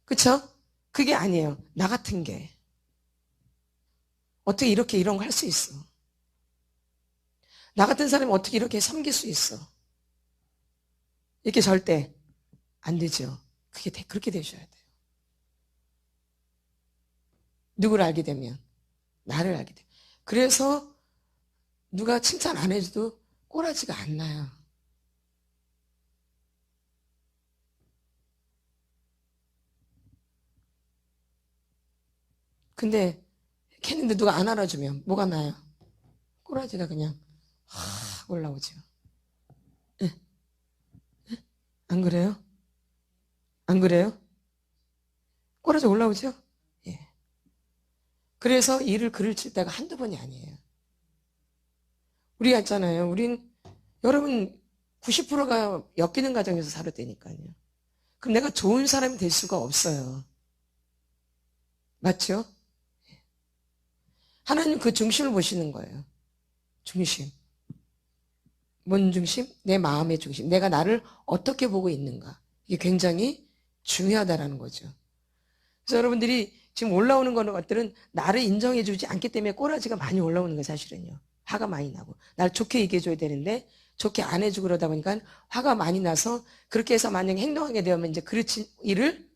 그쵸? 그게 아니에요. 나 같은 게. 어떻게 이런 거 할 수 있어? 나 같은 사람이 어떻게 이렇게 섬길 수 있어? 이렇게 절대 안 되죠. 그렇게 되셔야 돼요. 누구를 알게 되면? 나를 알게 돼요. 그래서 누가 칭찬 안 해줘도 꼬라지가 안 나요. 근데 이렇게 했는데 누가 안 알아주면 뭐가 나요? 꼬라지가 그냥 올라오죠. 예? 안 그래요? 안 그래요? 꼬라지 올라오죠? 예. 그래서 일을 글을 칠 때가 한두 번이 아니에요. 우리가 있잖아요. 여러분 90%가 엮이는 가정에서 살았다니까요. 그럼 내가 좋은 사람이 될 수가 없어요. 맞죠? 하나님 그 중심을 보시는 거예요. 중심. 뭔 중심? 내 마음의 중심. 내가 나를 어떻게 보고 있는가. 이게 굉장히 중요하다라는 거죠. 그래서 여러분들이 지금 올라오는 것들은 나를 인정해주지 않기 때문에 꼬라지가 많이 올라오는 거예요, 사실은요. 화가 많이 나고. 날 좋게 얘기해줘야 되는데 좋게 안 해주고 그러다 보니까 화가 많이 나서 그렇게 해서 만약에 행동하게 되면 이제 일을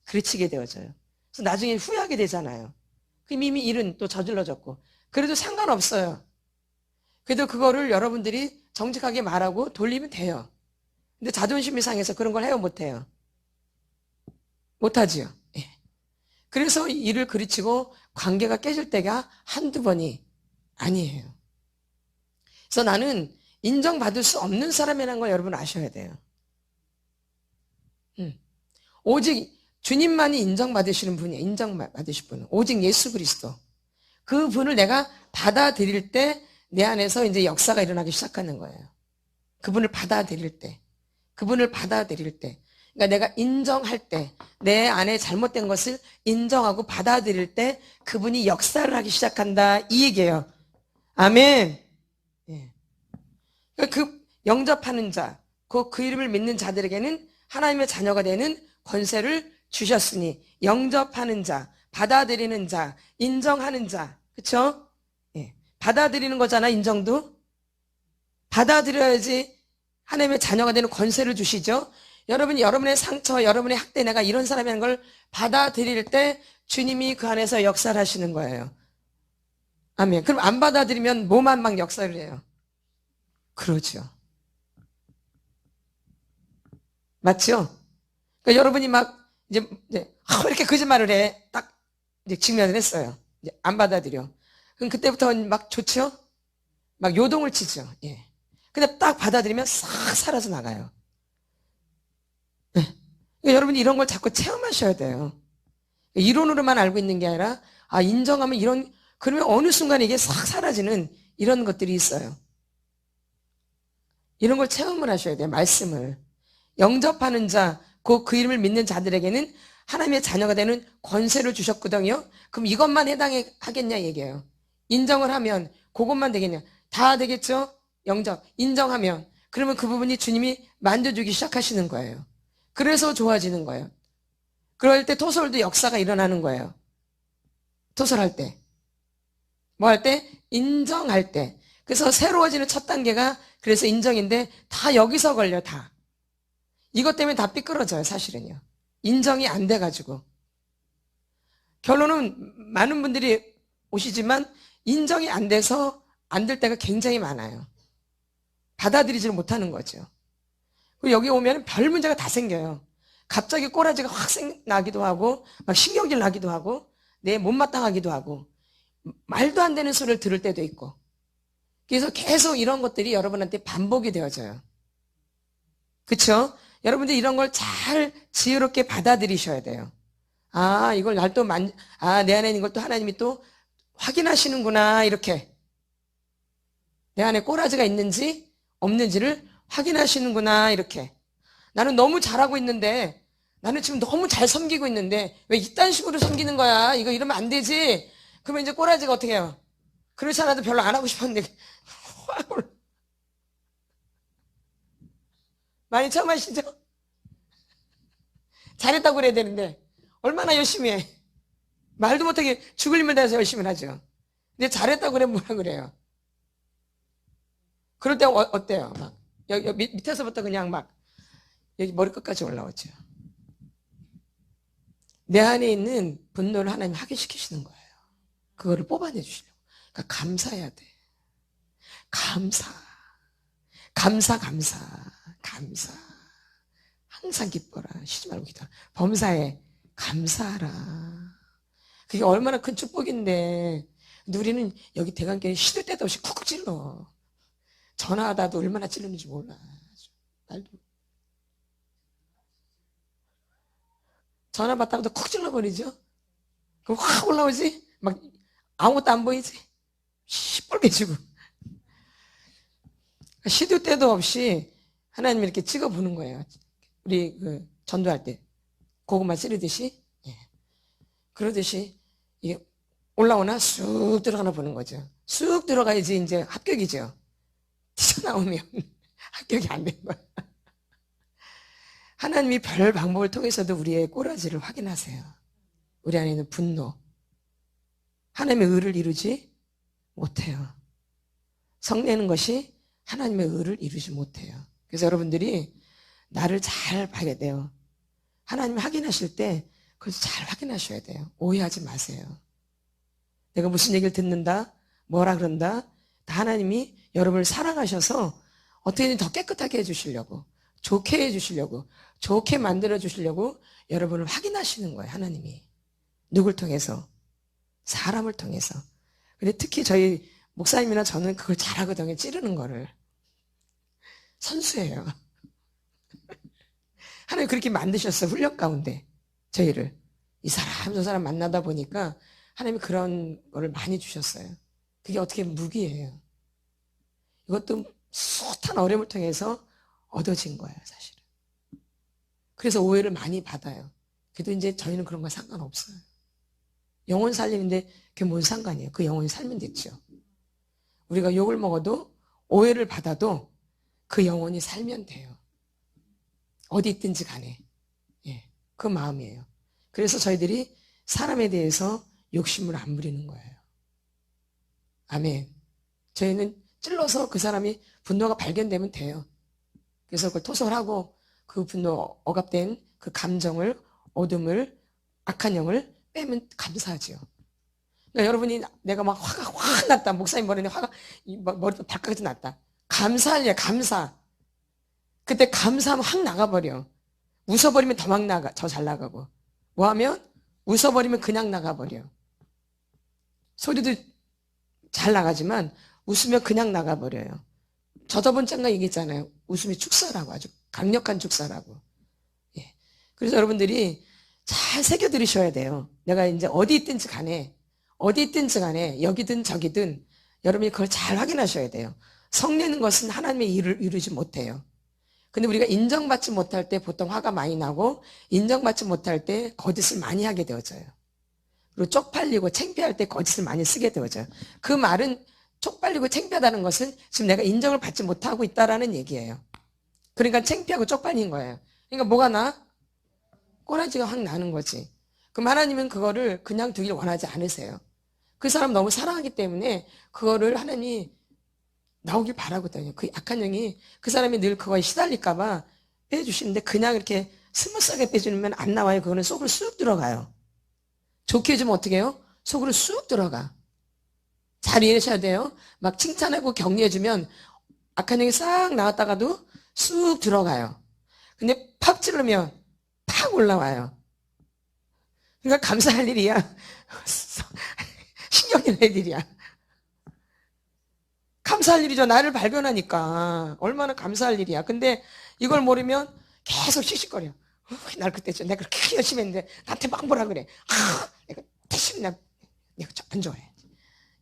그르치게 되어져요. 그래서 나중에 후회하게 되잖아요. 이미 일은 또 저질러졌고. 그래도 상관없어요. 그래도 그거를 여러분들이 정직하게 말하고 돌리면 돼요. 근데 자존심이 상해서 그런 걸 해요, 못해요? 못하지요. 예. 그래서 일을 그르치고 관계가 깨질 때가 한두 번이 아니에요. 그래서 나는 인정받을 수 없는 사람이라는 걸 여러분 아셔야 돼요. 오직 주님만이 인정받으시는 분이에요. 인정받으실 분은. 오직 예수 그리스도. 그 분을 내가 받아들일 때 내 안에서 이제 역사가 일어나기 시작하는 거예요. 그분을 받아들일 때. 그러니까 내가 인정할 때, 내 안에 잘못된 것을 인정하고 받아들일 때 그분이 역사를 하기 시작한다. 이 얘기예요. 아멘. 예. 그 영접하는 자, 그 이름을 믿는 자들에게는 하나님의 자녀가 되는 권세를 주셨으니 영접하는 자, 받아들이는 자, 인정하는 자. 그쵸? 예. 받아들이는 거잖아, 인정도. 받아들여야지 하나님의 자녀가 되는 권세를 주시죠. 여러분이 여러분의 상처, 여러분의 학대, 내가 이런 사람이라는 걸 받아들일 때 주님이 그 안에서 역사를 하시는 거예요. 아멘. 그럼 안 받아들이면 뭐만 막 역사를 해요? 그러죠. 맞죠? 그러니까 여러분이 막 이제 이렇게 거짓말을 해. 딱 이제 직면을 했어요. 이제 안 받아들여. 그럼 그때부터 막 좋죠? 막 요동을 치죠. 예. 근데 딱 받아들이면 싹 사라져 나가요. 예. 그러니까 여러분이 이런 걸 자꾸 체험하셔야 돼요. 이론으로만 알고 있는 게 아니라 인정하면 그러면 어느 순간 이게 싹 사라지는 이런 것들이 있어요. 이런 걸 체험을 하셔야 돼요. 말씀을. 영접하는 자, 그 이름을 믿는 자들에게는 하나님의 자녀가 되는 권세를 주셨거든요. 그럼 이것만 해당하겠냐 얘기예요. 인정을 하면 그것만 되겠냐. 다 되겠죠? 영접, 인정하면. 그러면 그 부분이 주님이 만져주기 시작하시는 거예요. 그래서 좋아지는 거예요. 그럴 때 토설도 역사가 일어나는 거예요. 토설할 때. 뭐 할 때? 인정할 때. 그래서 새로워지는 첫 단계가 그래서 인정인데 다 여기서 걸려 다. 이것 때문에 다 삐뚤어져요 사실은요. 인정이 안 돼가지고. 결론은 많은 분들이 오시지만 인정이 안 돼서 안 될 때가 굉장히 많아요. 받아들이지를 못하는 거죠. 그리고 여기 오면 별 문제가 다 생겨요. 갑자기 꼬라지가 확 나기도 하고 막 신경질 나기도 하고 내 못마땅하기도 하고 말도 안 되는 소리를 들을 때도 있고 그래서 계속 이런 것들이 여러분한테 반복이 되어져요. 그렇죠? 여러분들 이런 걸 잘 지혜롭게 받아들이셔야 돼요. 아 이걸 날 또 내 안에 있는 걸 또 하나님이 또 확인하시는구나 이렇게 내 안에 꼬라지가 있는지 없는지를 확인하시는구나 이렇게 나는 너무 잘하고 있는데 나는 지금 너무 잘 섬기고 있는데 왜 이딴 식으로 섬기는 거야 이거 이러면 안 되지 그러면 이제 꼬라지가 어떻게 해요 그렇지 않아도 별로 안 하고 싶었는데 많이 처음 하시죠? 잘했다고 그래야 되는데 얼마나 열심히 해 말도 못하게 죽을 힘을 다해서 열심히 하죠 근데 잘했다고 그래 뭐라 그래요 그럴 때 어때요? 막 여기 밑에서부터 그냥 막 여기 머리끝까지 올라오죠. 내 안에 있는 분노를 하나님 확인시키시는 거예요. 그거를 뽑아내 주시려고. 그러니까 감사해야 돼. 감사. 항상 기뻐라. 쉬지 말고 기도하라. 범사에 감사하라. 그게 얼마나 큰 축복인데 우리는 여기 대관교회 시도 때도 없이 쿡쿡 찔러. 전화하다도 얼마나 찔르는지 몰라. 말도. 전화 받다가도 쿡 찔러버리죠? 그럼 확 올라오지? 막 아무것도 안 보이지? 시뻘개지고. 시도 때도 없이 하나님이 이렇게 찍어보는 거예요. 우리 그 전도할 때 고구마 찌르듯이 그러듯이 이게 올라오나 쑥 들어가나 보는 거죠. 쑥 들어가야지 이제 합격이죠. 튀어나오면 합격이 안 된 거야. 하나님이 별 방법을 통해서도 우리의 꼬라지를 확인하세요. 우리 안에 있는 분노. 하나님의 의를 이루지 못해요. 성내는 것이 하나님의 의를 이루지 못해요. 그래서 여러분들이 나를 잘 봐야 돼요. 하나님이 확인하실 때 그걸 잘 확인하셔야 돼요. 오해하지 마세요. 내가 무슨 얘기를 듣는다, 뭐라 그런다, 다 하나님이 여러분을 사랑하셔서 어떻게든 더 깨끗하게 해주시려고, 좋게 해주시려고, 좋게 만들어 주시려고 여러분을 확인하시는 거예요. 하나님이. 누굴 통해서? 사람을 통해서. 근데 특히 저희 목사님이나 저는 그걸 잘하거든요. 찌르는 거를. 선수예요. 하나님 그렇게 만드셨어요. 훈련 가운데 저희를. 이 사람 저 사람 만나다 보니까 하나님이 그런 거를 많이 주셨어요. 그게 어떻게 무기예요. 이것도 숱한 어려움을 통해서 얻어진 거예요. 사실은. 그래서 오해를 많이 받아요. 그래도 이제 저희는 그런 거 상관없어요. 영혼 살리는데 그게 뭔 상관이에요. 그 영혼이 살면 됐죠. 우리가 욕을 먹어도 오해를 받아도 그 영혼이 살면 돼요. 어디 있든지 간에. 예, 그 마음이에요. 그래서 저희들이 사람에 대해서 욕심을 안 부리는 거예요. 아멘. 저희는 찔러서 그 사람이 분노가 발견되면 돼요. 그래서 그걸 토설하고 그 분노 억압된 그 감정을, 어둠을, 악한 영을 빼면 감사하죠. 그러니까 여러분이 내가 막 화가 확 났다. 목사님 머리에 화가 머리도 발까지 났다. 감사하냐 감사. 그때 감사하면 확 나가버려. 웃어버리면 더 막 나가, 더 잘 나가고. 뭐하면 웃어버리면 그냥 나가버려. 소리도 잘 나가지만 웃으면 그냥 나가버려요. 저번 장가 얘기했잖아요. 웃음이 축사라고, 아주 강력한 축사라고. 예. 그래서 여러분들이 잘 새겨 들으셔야 돼요. 내가 이제 어디 있든지 간에 여기든 저기든 여러분이 그걸 잘 확인하셔야 돼요. 성내는 것은 하나님의 일을 이루지 못해요. 근데 우리가 인정받지 못할 때 보통 화가 많이 나고 인정받지 못할 때 거짓을 많이 하게 되어져요. 그리고 쪽팔리고 창피할 때 거짓을 많이 쓰게 되어져요. 그 말은 쪽팔리고 창피하다는 것은 지금 내가 인정을 받지 못하고 있다라는 얘기예요. 그러니까 창피하고 쪽팔린 거예요. 그러니까 뭐가 나? 꼬라지가 확 나는 거지. 그럼 하나님은 그거를 그냥 두길 원하지 않으세요. 그 사람 너무 사랑하기 때문에 그거를 하나님이 나오길 바라거든요. 그 약한 영이 그 사람이 늘 그거에 시달릴까봐 빼주시는데 그냥 이렇게 스무스하게 빼주면 안 나와요. 그거는 속으로 쑥 들어가요. 좋게 해주면 어떻게 해요? 속으로 쑥 들어가. 잘 이해하셔야 돼요. 막 칭찬하고 격려해주면 악한 영이 싹 나왔다가도 쑥 들어가요. 근데 팍 찌르면 팍 올라와요. 그러니까 감사할 일이야. 신경이 낼 일이야. 감사할 일이죠. 나를 발견하니까. 얼마나 감사할 일이야. 근데 이걸 모르면 계속 씩씩거려. 날 그때 내가 그렇게 열심히 했는데 나한테 막 뭐라 그래. 내가 대신 내가 안 좋아해.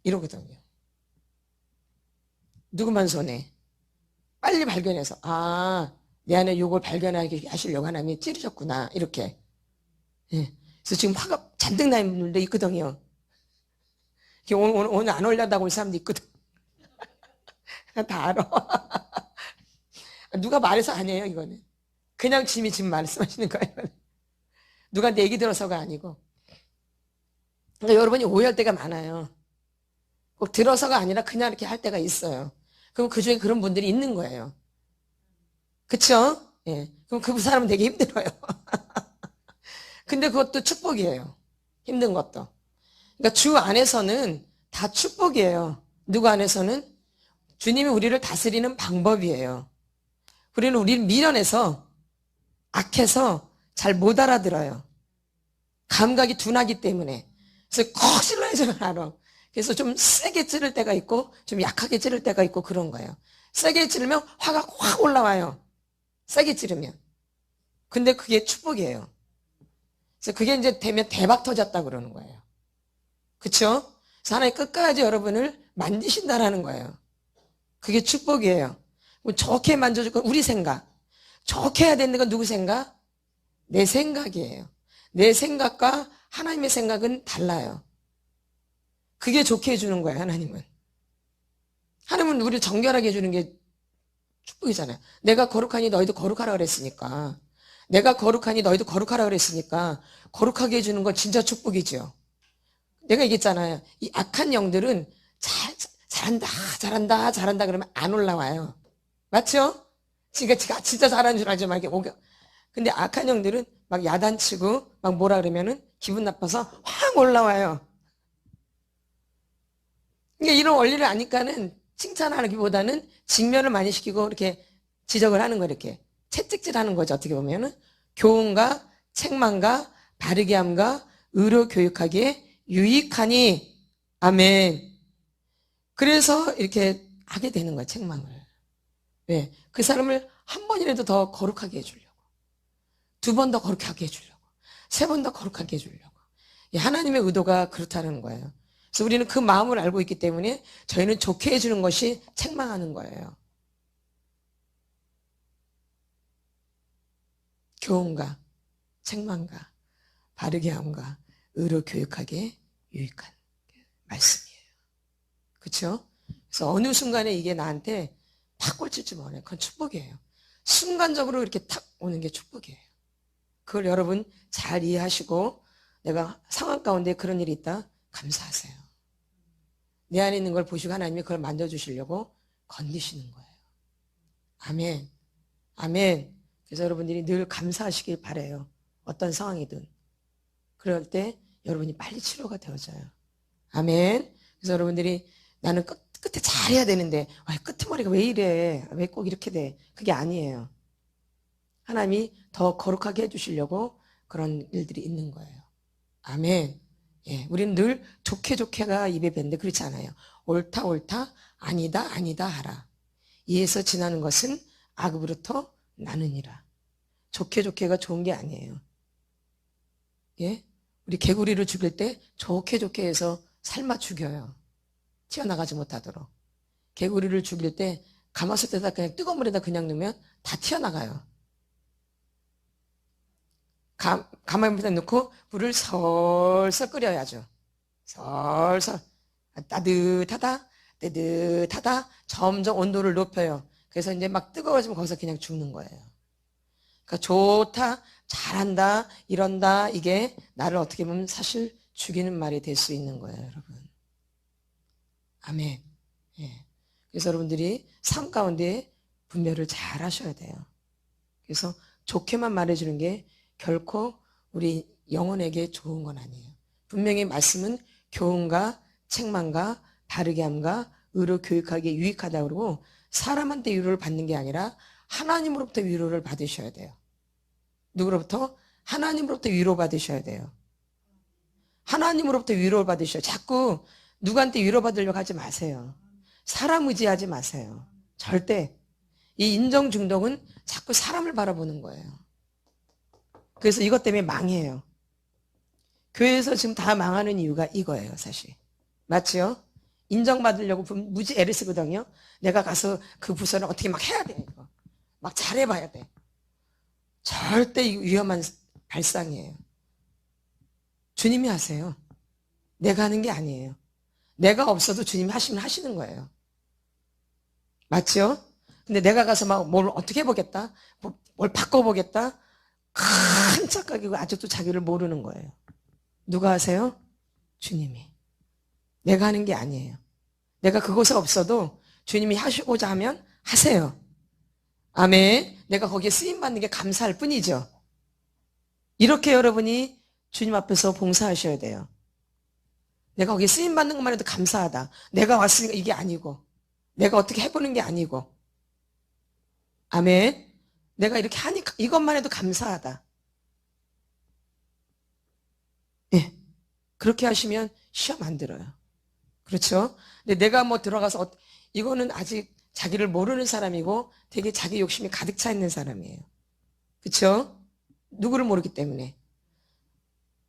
이러거든요. 누구만 손해. 빨리 발견해서 내 안에 요걸 발견하게 하시려고 하나님이 찌르셨구나. 이렇게. 예. 그래서 지금 화가 잔뜩 나 있는 분들도 있거든요. 오늘 안 올려다고 올 사람도 있거든. 다 알아. 누가 말해서 아니에요, 이거는. 그냥 지금 말씀하시는 거예요. 누가 내 얘기 들어서가 아니고. 그러니까 여러분이 오해할 때가 많아요. 꼭 들어서가 아니라 그냥 이렇게 할 때가 있어요. 그럼 그 중에 그런 분들이 있는 거예요. 그쵸? 예. 그럼 그 사람은 되게 힘들어요. 근데 그것도 축복이에요. 힘든 것도. 그러니까 주 안에서는 다 축복이에요. 누구 안에서는? 주님이 우리를 다스리는 방법이에요. 우리를 미련해서 악해서 잘 못 알아들어요. 감각이 둔하기 때문에. 그래서 콕 찔러야 줄 알아. 그래서 좀 세게 찌를 때가 있고 좀 약하게 찌를 때가 있고 그런 거예요. 세게 찌르면 화가 확 올라와요. 세게 찌르면. 근데 그게 축복이에요. 그래서 그게 이제 되면 대박 터졌다 그러는 거예요. 그쵸? 그래서 하나님 끝까지 여러분을 만드신다라는 거예요. 그게 축복이에요. 뭐 좋게 만져줄 건 우리 생각. 좋게 해야 되는 건 누구 생각? 내 생각이에요. 내 생각과 하나님의 생각은 달라요. 그게 좋게 해주는 거예요, 하나님은. 하나님은 우리를 정결하게 해주는 게 축복이잖아요. 내가 거룩하니 너희도 거룩하라 그랬으니까. 내가 거룩하니 너희도 거룩하라 그랬으니까 거룩하게 해주는 건 진짜 축복이죠. 내가 얘기했잖아요. 이 악한 영들은 잘한다 그러면 안 올라와요. 맞죠? 진짜 잘하는 줄 알죠? 막 이렇게 근데 악한 영들은 막 야단치고 막 뭐라 그러면은 기분 나빠서 확 올라와요. 그러니까 이런 원리를 아니까는 칭찬하기보다는 직면을 많이 시키고 이렇게 지적을 하는 거 이렇게 채찍질 하는 거죠. 어떻게 보면은 교훈과 책망과 바르게 함과 의로 교육하기에 유익하니 아멘. 그래서 이렇게 하게 되는 거예요. 책망을. 왜? 그 사람을 한 번이라도 더 거룩하게 해주려고. 두 번 더 거룩하게 해주려고. 세 번 더 거룩하게 해주려고. 하나님의 의도가 그렇다는 거예요. 그래서 우리는 그 마음을 알고 있기 때문에 저희는 좋게 해주는 것이 책망하는 거예요. 교훈과 책망과 바르게 함과 의로 교육하기에 유익한 말씀이에요. 그렇죠? 그래서 어느 순간에 이게 나한테 탁 꽂힐지 몰라요. 그건 축복이에요. 순간적으로 이렇게 탁 오는 게 축복이에요. 그걸 여러분 잘 이해하시고 내가 상황 가운데 그런 일이 있다? 감사하세요. 내 안에 있는 걸 보시고 하나님이 그걸 만져주시려고 건드시는 거예요. 아멘. 아멘. 그래서 여러분들이 늘 감사하시길 바라요. 어떤 상황이든. 그럴 때 여러분이 빨리 치료가 되어져요. 아멘. 그래서 여러분들이 나는 끝에 잘해야 되는데 끝머리가 왜 이래? 왜 꼭 이렇게 돼? 그게 아니에요. 하나님이 더 거룩하게 해주시려고 그런 일들이 있는 거예요. 아멘. 예, 우리는 늘 좋게가 입에 뱉는데 그렇지 않아요. 옳다 아니다 하라. 이에서 지나는 것은 악으로부터 나느니라. 좋게가 좋은 게 아니에요. 예, 우리 개구리를 죽일 때 좋게 해서 삶아 죽여요. 튀어나가지 못하도록. 개구리를 죽일 때 가마솥에다 그냥 뜨거운 물에다 그냥 넣으면 다 튀어나가요. 가마솥에다 넣고 물을 설설 끓여야죠. 설설. 따뜻하다 점점 온도를 높여요. 그래서 이제 막 뜨거워지면 거기서 그냥 죽는 거예요. 그러니까 좋다, 잘한다, 이런다, 이게 나를 어떻게 보면 사실 죽이는 말이 될 수 있는 거예요, 여러분. 아멘. 예. 그래서 여러분들이 삶 가운데 분별을 잘 하셔야 돼요. 그래서 좋게만 말해주는 게 결코 우리 영혼에게 좋은 건 아니에요. 분명히 말씀은 교훈과 책망과 바르게 함과 의로 교육하기에 유익하다고 그러고 사람한테 위로를 받는 게 아니라 하나님으로부터 위로를 받으셔야 돼요. 누구로부터? 하나님으로부터 위로 받으셔야 돼요. 하나님으로부터 위로를 받으셔요. 자꾸 누구한테 위로받으려고 하지 마세요. 사람 의지하지 마세요. 절대. 이 인정 중독은 자꾸 사람을 바라보는 거예요. 그래서 이것 때문에 망해요. 교회에서 지금 다 망하는 이유가 이거예요, 사실. 맞죠? 인정받으려고 무지 애를 쓰거든요. 내가 가서 그 부서는 어떻게 막 해야 돼. 이거. 막 잘해봐야 돼. 절대 위험한 발상이에요. 주님이 하세요. 내가 하는 게 아니에요. 내가 없어도 주님이 하시면 하시는 거예요. 맞죠? 근데 내가 가서 막 뭘 어떻게 해보겠다? 뭘 바꿔보겠다? 큰 착각이고 아직도 자기를 모르는 거예요. 누가 하세요? 주님이. 내가 하는 게 아니에요. 내가 그곳에 없어도 주님이 하시고자 하면 하세요. 아멘. 내가 거기에 쓰임받는 게 감사할 뿐이죠. 이렇게 여러분이 주님 앞에서 봉사하셔야 돼요. 내가 거기에 쓰임받는 것만 해도 감사하다. 내가 왔으니까 이게 아니고 내가 어떻게 해보는 게 아니고 아멘. 내가 이렇게 하니까 이것만 해도 감사하다. 예. 그렇게 하시면 시험 안 들어요. 그렇죠? 근데 내가 뭐 들어가서 이거는 아직 자기를 모르는 사람이고 되게 자기 욕심이 가득 차 있는 사람이에요. 그렇죠? 누구를 모르기 때문에.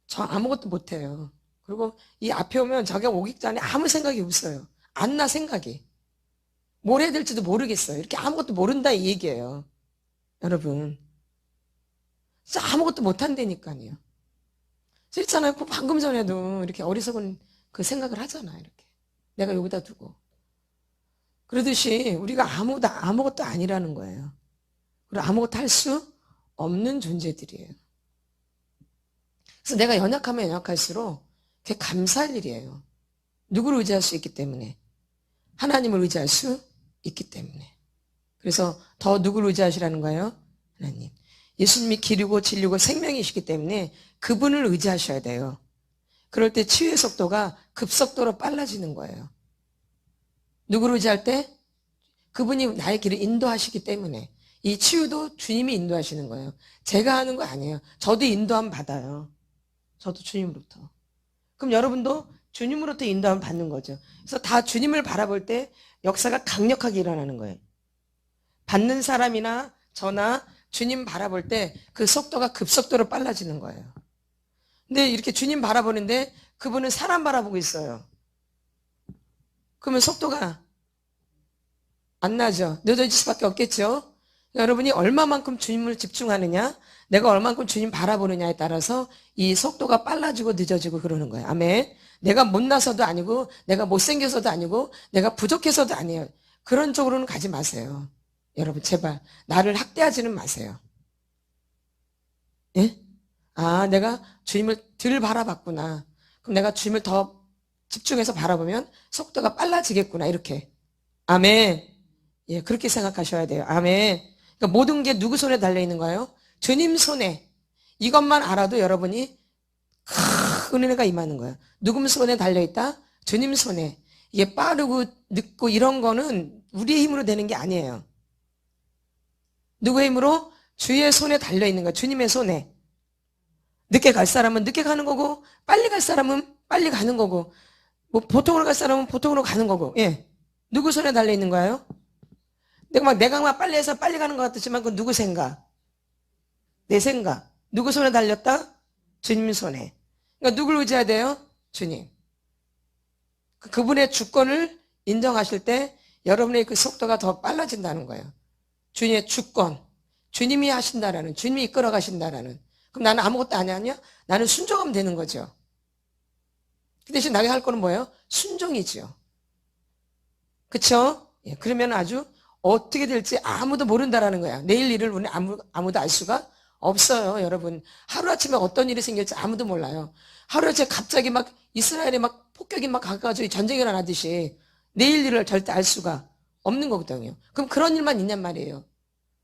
저 아무것도 못해요. 그리고 이 앞에 오면 자기가 오기 전에 아무 생각이 없어요. 안 나 생각이. 뭘 해야 될지도 모르겠어요. 이렇게 아무것도 모른다 이 얘기예요. 여러분. 진짜 아무것도 못한다니까요. 있잖아요. 방금 전에도 이렇게 어리석은 그 생각을 하잖아. 이렇게. 내가 여기다 두고. 그러듯이 우리가 아무것도 아니라는 거예요. 그리고 아무것도 할 수 없는 존재들이에요. 그래서 내가 연약하면 연약할수록 그게 감사할 일이에요. 누구를 의지할 수 있기 때문에. 하나님을 의지할 수 있기 때문에. 그래서 더 누구를 의지하시라는 거예요? 하나님. 예수님이 길이고 진리고 생명이시기 때문에 그분을 의지하셔야 돼요. 그럴 때 치유의 속도가 급속도로 빨라지는 거예요. 누구를 의지할 때? 그분이 나의 길을 인도하시기 때문에. 이 치유도 주님이 인도하시는 거예요. 제가 하는 거 아니에요. 저도 인도함 받아요. 저도 주님으로부터. 그럼 여러분도 주님으로부터 인도함 받는 거죠. 그래서 다 주님을 바라볼 때 역사가 강력하게 일어나는 거예요. 받는 사람이나 저나 주님 바라볼 때 그 속도가 급속도로 빨라지는 거예요. 근데 이렇게 주님 바라보는데 그분은 사람 바라보고 있어요. 그러면 속도가 안 나죠. 늦어질 수밖에 없겠죠. 여러분이 얼마만큼 주님을 집중하느냐, 내가 얼마만큼 주님 바라보느냐에 따라서 이 속도가 빨라지고 늦어지고 그러는 거예요. 아멘. 내가 못나서도 아니고 내가 못생겨서도 아니고 내가 부족해서도 아니에요. 그런 쪽으로는 가지 마세요. 여러분 제발 나를 학대하지는 마세요. 예? 아, 내가 주님을 덜 바라봤구나. 그럼 내가 주님을 더 집중해서 바라보면 속도가 빨라지겠구나. 이렇게. 아멘. 예, 그렇게 생각하셔야 돼요. 아멘. 그러니까 모든 게 누구 손에 달려있는 거예요? 주님 손에. 이것만 알아도 여러분이 큰 은혜가 임하는 거예요. 누구 손에 달려있다? 주님 손에. 이게 빠르고 늦고 이런 거는 우리의 힘으로 되는 게 아니에요. 누구의 힘으로? 주의 손에 달려있는 거예요. 주님의 손에. 늦게 갈 사람은 늦게 가는 거고 빨리 갈 사람은 빨리 가는 거고 뭐 보통으로 갈 사람은 보통으로 가는 거고. 예. 누구 손에 달려있는 거예요? 내가 막 빨리 해서 빨리 가는 것 같았지만 그건 누구 생각? 내 생각. 누구 손에 달렸다? 주님 손에. 그러니까 누굴 의지해야 돼요? 주님. 그분의 주권을 인정하실 때 여러분의 그 속도가 더 빨라진다는 거예요. 주님의 주권. 주님이 하신다라는, 주님이 이끌어 가신다라는. 그럼 나는 아무것도 안 하냐? 나는 순종하면 되는 거죠. 그 대신 나게 할 거는 뭐예요? 순종이지요. 그쵸? 예, 그러면 아주 어떻게 될지 아무도 모른다라는 거야. 내일 일을 우리 아무도 알 수가 없어요, 여러분. 하루아침에 어떤 일이 생길지 아무도 몰라요. 하루아침에 갑자기 막 이스라엘에 막 폭격이 막 가가지고 전쟁이 일어나듯이 내일 일을 절대 알 수가 없는 거거든요. 그럼 그런 일만 있냔 말이에요.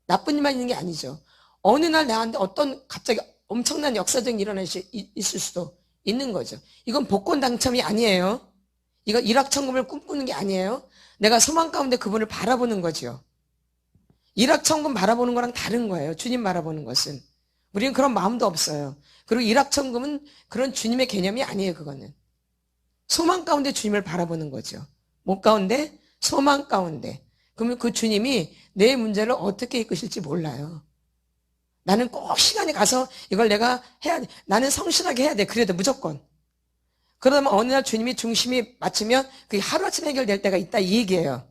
나쁜 일만 있는 게 아니죠. 어느 날 나한테 어떤 갑자기 엄청난 역사적인 일어날 수 있을 수도 있는 거죠. 이건 복권 당첨이 아니에요. 이거 일확천금을 꿈꾸는 게 아니에요. 내가 소망 가운데 그분을 바라보는 거죠. 일확천금 바라보는 거랑 다른 거예요. 주님 바라보는 것은. 우리는 그런 마음도 없어요. 그리고 일확천금은 그런 주님의 개념이 아니에요. 그거는. 소망 가운데 주님을 바라보는 거죠. 못 가운데? 소망 가운데. 그러면 그 주님이 내 문제를 어떻게 이끄실지 몰라요. 나는 꼭 시간이 가서 이걸 내가 해야 돼. 나는 성실하게 해야 돼. 그래도 무조건. 그러면 어느 날 주님이 중심이 맞추면 그게 하루아침에 해결될 때가 있다 이 얘기예요.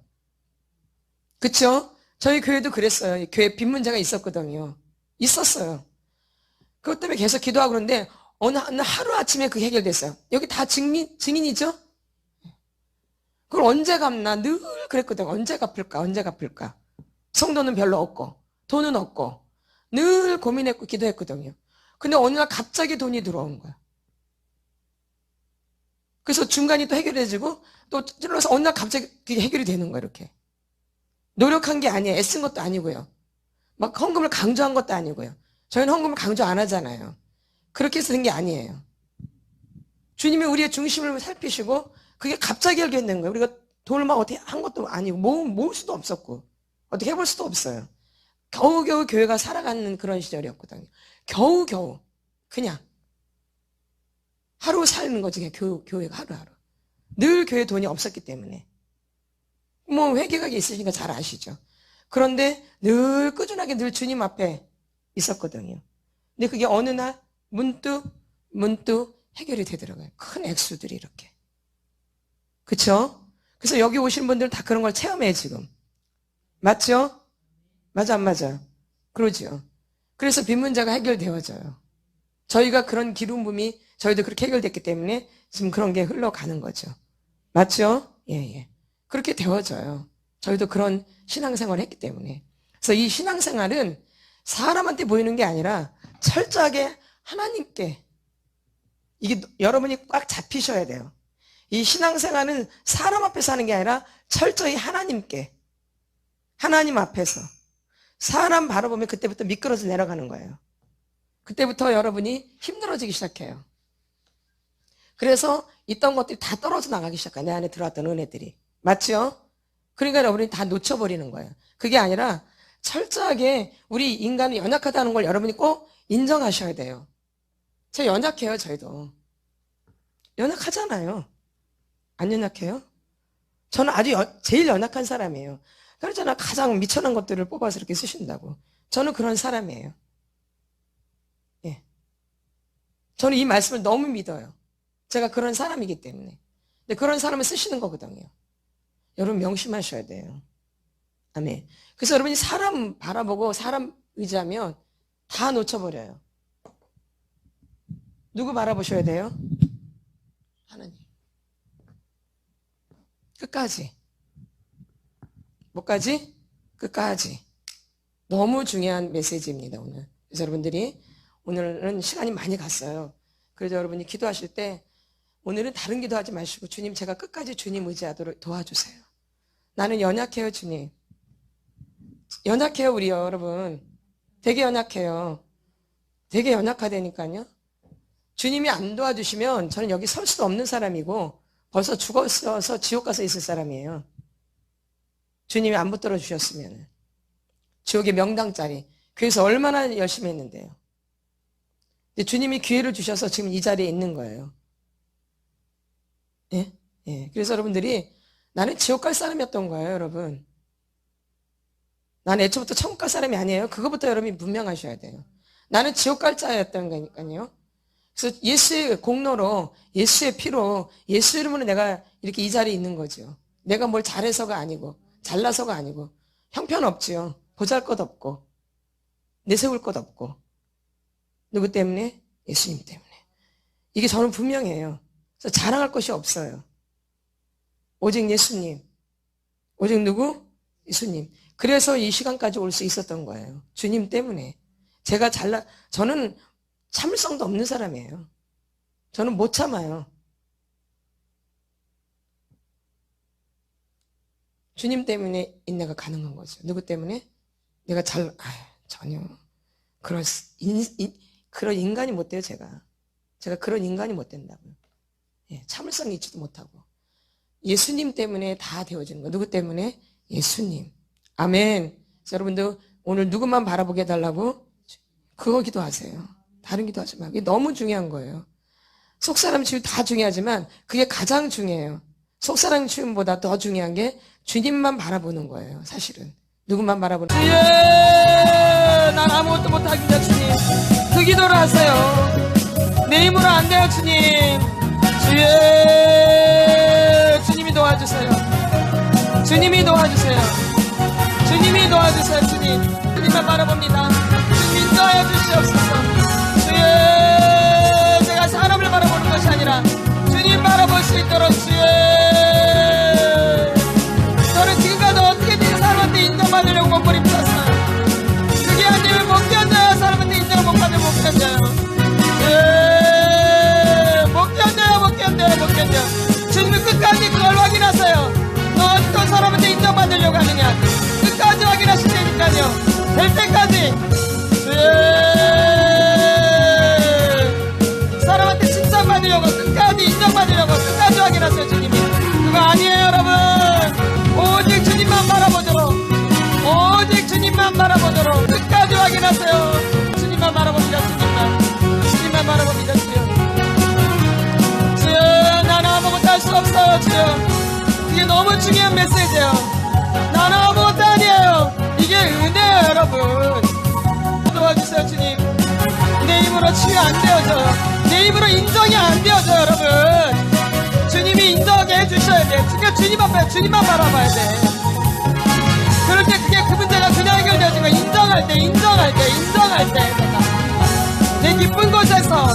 그쵸? 저희 교회도 그랬어요. 교회 빚 문제가 있었거든요. 있었어요. 그것 때문에 계속 기도하고 그러는데 어느 하루아침에 그게 해결됐어요. 여기 다 증인이죠? 그걸 언제 갚나 늘 그랬거든요. 언제 갚을까? 언제 갚을까? 성도는 별로 없고 돈은 없고 늘 고민했고 기도했거든요. 근데 어느 날 갑자기 돈이 들어온 거야. 그래서 중간이 또 해결해지고 또 찔러서 어느 날 갑자기 그게 해결이 되는 거야. 이렇게. 노력한 게 아니에요. 애쓴 것도 아니고요. 막 헌금을 강조한 것도 아니고요. 저희는 헌금을 강조 안 하잖아요. 그렇게 해서 된 게 아니에요. 주님이 우리의 중심을 살피시고 그게 갑자기 해결된 거예요. 우리가 돈을 막 어떻게 한 것도 아니고 모을 수도 없었고 어떻게 해볼 수도 없어요. 겨우겨우 교회가 살아가는 그런 시절이었거든요. 겨우겨우 그냥 하루 사는 거지. 교회가 하루하루. 늘 교회 돈이 없었기 때문에. 뭐 회개가 있으시니까 잘 아시죠. 그런데 늘 꾸준하게 늘 주님 앞에 있었거든요. 근데 그게 어느 날 문득 해결이 되더라고요. 큰 액수들이 이렇게. 그쵸? 그래서 여기 오신 분들은 다 그런 걸 체험해 지금. 맞죠? 맞아 안 맞아? 그러죠. 그래서 빚 문제가 해결되어져요. 저희가 그런 기름 부음이 저희도 그렇게 해결됐기 때문에 지금 그런 게 흘러가는 거죠. 맞죠? 예. 그렇게 되어져요. 저희도 그런 신앙생활을 했기 때문에. 그래서 이 신앙생활은 사람한테 보이는 게 아니라 철저하게 하나님께 이게 여러분이 꽉 잡히셔야 돼요. 이 신앙생활은 사람 앞에서 하는 게 아니라 철저히 하나님께 하나님 앞에서 사람 바라보면 그때부터 미끄러져 내려가는 거예요. 그때부터 여러분이 힘들어지기 시작해요. 그래서 있던 것들이 다 떨어져 나가기 시작해요. 내 안에 들어왔던 은혜들이. 맞죠? 그러니까 여러분이 다 놓쳐버리는 거예요. 그게 아니라 철저하게 우리 인간은 연약하다는 걸 여러분이 꼭 인정하셔야 돼요. 제가 연약해요. 저희도. 연약하잖아요. 안 연약해요? 저는 아주 제일 연약한 사람이에요. 그렇잖아. 가장 미천한 것들을 뽑아서 이렇게 쓰신다고. 저는 그런 사람이에요. 예. 저는 이 말씀을 너무 믿어요. 제가 그런 사람이기 때문에. 근데 그런 사람을 쓰시는 거거든요. 여러분 명심하셔야 돼요. 아멘. 그래서 여러분이 사람 바라보고 사람 의지하면 다 놓쳐버려요. 누구 바라보셔야 돼요? 하나님. 끝까지. 뭐까지? 끝까지. 너무 중요한 메시지입니다, 오늘. 그래서 여러분들이 오늘은 시간이 많이 갔어요. 그래서 여러분이 기도하실 때 오늘은 다른 기도하지 마시고 주님 제가 끝까지 주님 의지하도록 도와주세요. 나는 연약해요, 주님. 연약해요, 우리 여러분. 되게 연약해요. 되게 연약하다니까요. 주님이 안 도와주시면 저는 여기 설 수도 없는 사람이고 벌써 죽었어서 지옥 가서 있을 사람이에요. 주님이 안 붙들어 주셨으면. 지옥의 명당자리. 그래서 얼마나 열심히 했는데요. 근데 주님이 기회를 주셔서 지금 이 자리에 있는 거예요. 예? 예. 그래서 여러분들이 나는 지옥 갈 사람이었던 거예요, 여러분. 나는 애초부터 천국 갈 사람이 아니에요. 그거부터 여러분이 분명하셔야 돼요. 나는 지옥 갈 자였던 거니까요. 그래서 예수의 공로로, 예수의 피로, 예수 이름으로 내가 이렇게 이 자리에 있는 거죠. 내가 뭘 잘해서가 아니고, 잘나서가 아니고, 형편없지요. 보잘것 내세울 것 없고. 누구 때문에? 예수님 때문에. 이게 저는 분명해요. 그래서 자랑할 것이 없어요. 오직 예수님. 오직 누구? 예수님. 그래서 이 시간까지 올 수 있었던 거예요. 주님 때문에. 저는 참을성도 없는 사람이에요. 저는 못 참아요. 주님 때문에 인내가 가능한 거죠. 누구 때문에? 내가 전혀 그런 인간이 못 돼요. 제가 그런 인간이 못 된다고요. 예, 참을성이 있지도 못하고. 예수님 때문에 다 되어지는 거. 누구 때문에? 예수님. 아멘. 여러분들 오늘 누구만 바라보게 해달라고? 그거 기도하세요. 다른 기도하지 말고. 이게 너무 중요한 거예요. 속사람 치유 다 중요하지만 그게 가장 중요해요. 속사람 치유보다 더 중요한 게 주님만 바라보는 거예요. 사실은. 누구만 바라보는 거예요. 난 아무것도 못하겠다 주님. 그 기도를 하세요. 내 힘으로 안 돼요 주님. 주님이 도와주세요. 주님이 도와주세요. 주님이 도와주세요. 주님만 바라봅니다. 주님 인도하여 주시옵소서. 제가 사람을 바라보는 것이 아니라 주님 바라볼 수 있도록 저는 지금까지 어떻게든 사람한테 인정받으려고 몸부림쳤어요. 그게 안 되면 못 견뎌요. 사람한테 인정을 못 받으면 못 견뎌요. 못 견뎌. 주님은 끝까지 그걸 확인하세요. 너 어떤 사람한테 인정받으려고 하느냐. 끝까지 확인하실 테니까요. 될 때까지. 사람한테 칭찬받으려고, 끝까지 인정받으려고, 끝까지 확인하세요. 주님이. 그거 아니에요, 여러분. 오직 주님만 바라보도록. 오직 주님만 바라보도록. 끝까지 확인하세요. 주님만 바라봅니다. 주님만 바라봅니다. 주여. 나는 아무것도 할 수 없어요. 주여. 이게 너무 중요한 메시지예요. 나는 아무것도 아니에요. 이게 은혜예요. 여러분 도와주세요. 주님. 내 힘으로 치유 안 되어져요. 내 힘으로 인정이 안 되어져요. 여러분 주님이 인정하게 해주셔야 돼. 그러니까 주님만 바라봐야 돼. 그럴 때 그게 그 문제가 그냥 해결되지만 인정할 때 내 기쁜 곳에서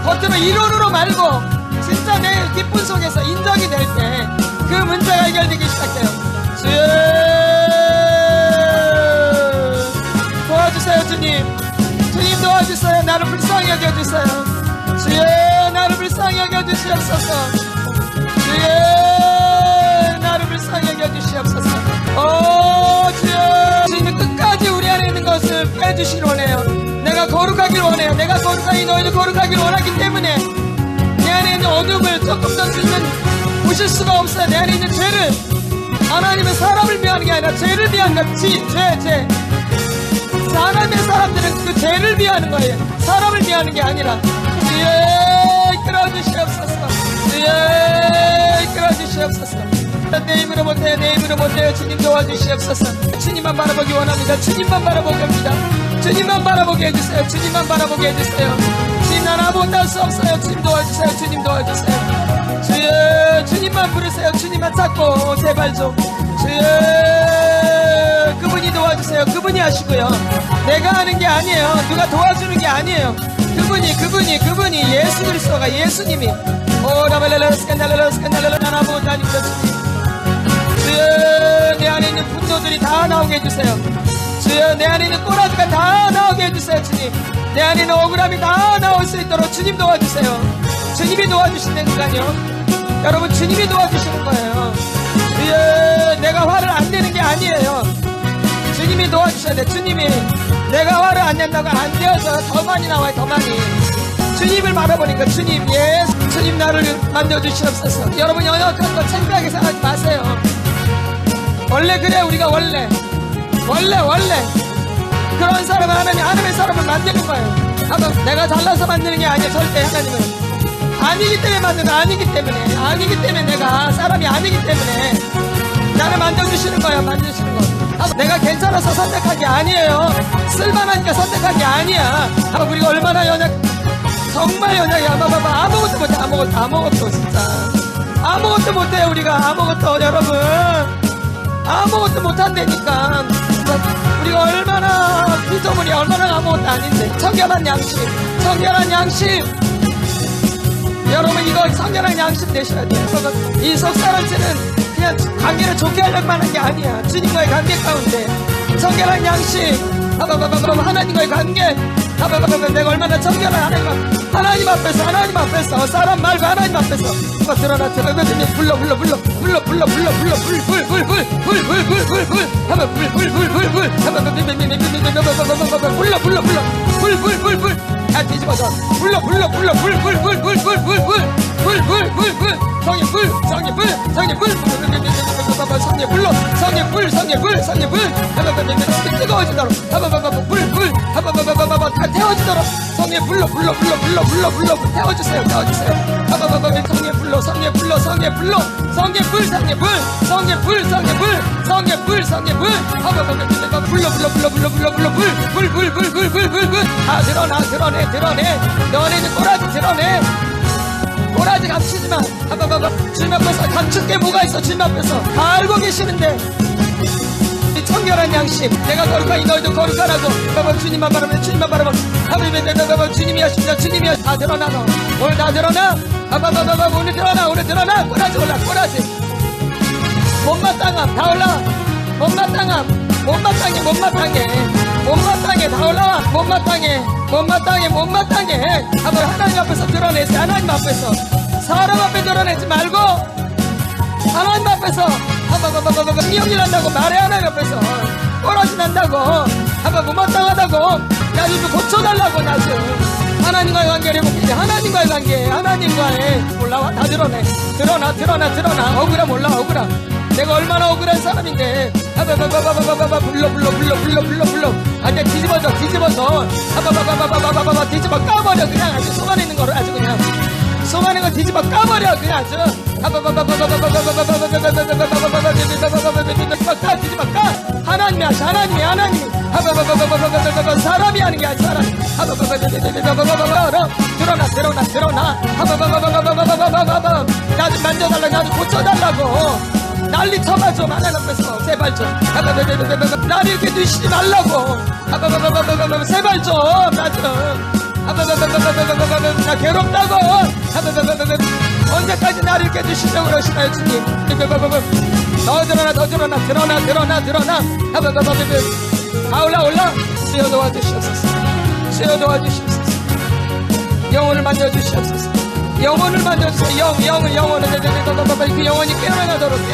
겉으로 이론으로 말고 진짜 내 기쁨 속에서 인정이 될 때 그 문제가 해결되기 시작해요. 주여 도와주세요. 주님 도와주세요. 나를 불쌍히 여겨주세요. 주여 나를 불쌍히 여겨주시옵소서. 주여 나를 불쌍히 여겨주시옵소서. 주여 주님은 끝까지 우리 안에 있는 것을 빼주시길 원해요. 내가 거룩하길 원해요. 내가 거룩하니 너희도 거룩하길 원하기 때문에 내 안에 있는 어둠을 조금 더 주님은 보실 수가 없어요. 내 안에 있는 죄를. 하나님은 사람을 미워하는 게 아니라 죄를 미워하는 거예요. 죄. 하나님의 사람들은 그 죄를 미워하는 거예요. 사람을 미워하는 게 아니라. 주여 이끌어주시옵소서. 주여 이끌어주시옵소서. 내 힘으로 못해요. 주님 도와주시옵소서. 주님만 바라보기 원합니다. 주님만 바라보게 합니다. 주님만 바라보게 해주세요. 주님만 바라보게 해주세요. 주님 난 아무것도 할 수 없어요. 주님 도와주세요. 주님 도와주세요. 주여 주님만 부르세요. 주님만 찾고 제발 좀. 주여 그분이 도와주세요. 그분이 하시고요. 내가 하는 게 아니에요. 누가 도와주는 게 아니에요. 그분이 예수 그리스도가 예수님이 난 아무것도 아닙니다. 주여 내 안에 있는 분노들이 다 나오게 해주세요. 주여 내 안에 있는 꼬라지가 다 나오게 해주세요. 주님 내 안에 있는 억울함이 다 나올 수 있도록 주님 도와주세요. 주님이 도와주신다니까요. 여러분 주님이 도와주시는 거예요. 주여 내가 화를 안 내는 게 아니에요. 주님이 도와주셔야 돼. 주님이 내가 화를 안 낸다고 안 되어져. 더 많이 나와요. 더 많이. 주님을 바라보니까 주님 나를 만져주시옵소서. 여러분 연약한 거 창피하게 생각하지 마세요. 원래 그래. 우리가 원래 그런 사람은 하나님의 사람을 만드는 거예요. 내가 잘나서 만드는 게 아니에요. 절대 하나님은 아니기 때문에 만드는 아니기 때문에 내가 사람이 아니기 때문에 나를 만져주시는 거예요. 만드시는 거. 내가 괜찮아서 선택한 게 아니에요. 쓸만하니까 선택한 게 아니야. 우리가 얼마나 정말 연약해. 아무것도 못해. 아무것도 진짜 아무것도 못해요. 우리가 아무것도. 여러분 아무것도 못한다니까. 우리가 얼마나 피조물이 얼마나 아무것도 아닌데. 청결한 양심. 여러분 이거 청결한 양심 내셔야 돼요. 이 속사람죄는 그냥 관계를 좋게 하려고 하는 게 아니야. 주님과의 관계 가운데 청결한 양심. 하나님과의 관계. 내가 얼마나 청결한 하나님 앞에서 사람 말고 하나님 앞에서 드러나. 불러 불 불 불 다 뒤집어서 불러 성령 불 뜨거워지도록 다 태워지도록 성령 불러 태워주세요 성령 불 다 드러내 너네는 꼬라지 드러내 꼬라지 감추지마 주님 앞에서 감출 게 뭐가 있어 주님 앞에서 다 알고 계시는데 이 청결한 양심 내가 거룩하니 너희도 거룩하라고 주님만 바라보면 주님이 하십니다 주님이 다 드러나 너 오늘 다 드러나 오늘 드러나 꼬라지 올라 꼬라지 못마땅함 다 올라와 못마땅해 다 올라와 못마땅해 한번 하나님 앞에서 드러내세요 하나님 앞에서 사람 앞에 드러내지 말고 하나님 앞에서 한번 신경질 난다고 말해 하나님 앞에서 꼬라지 난다고 한번 못마땅하다고 나 좀 고쳐달라고 나 좀 하나님과의 관계를 해볼게 하나님과의 관계 올라와 다 드러나 억울함 올라와 억울함 내가 얼마나 억울한 사람인데 불러 아니 뒤집어서 뒤집어 까버려 그냥 아주 속안에 있는 거를 아주 그냥 속안에 거 뒤집어 까버려 그냥 아주 뒤집어 까 하나님이 사람이 하는 게 아니라 드러나 나 좀 만져달라고 나 좀 고쳐달라고 난리 쳐봐 좀 하나님 앞에서 제발 좀 나를 이렇게 두시지 말라고 제발 좀 나 좀 나 괴롭다고 언제까지 나를 이렇게 두시려고 그러시나요 주님 더 드러나 다 올라 주여 도와주시옵소서 영혼을 만져주시옵소서 영혼을 만져주세요 영혼을 그 영혼이 깨어나도록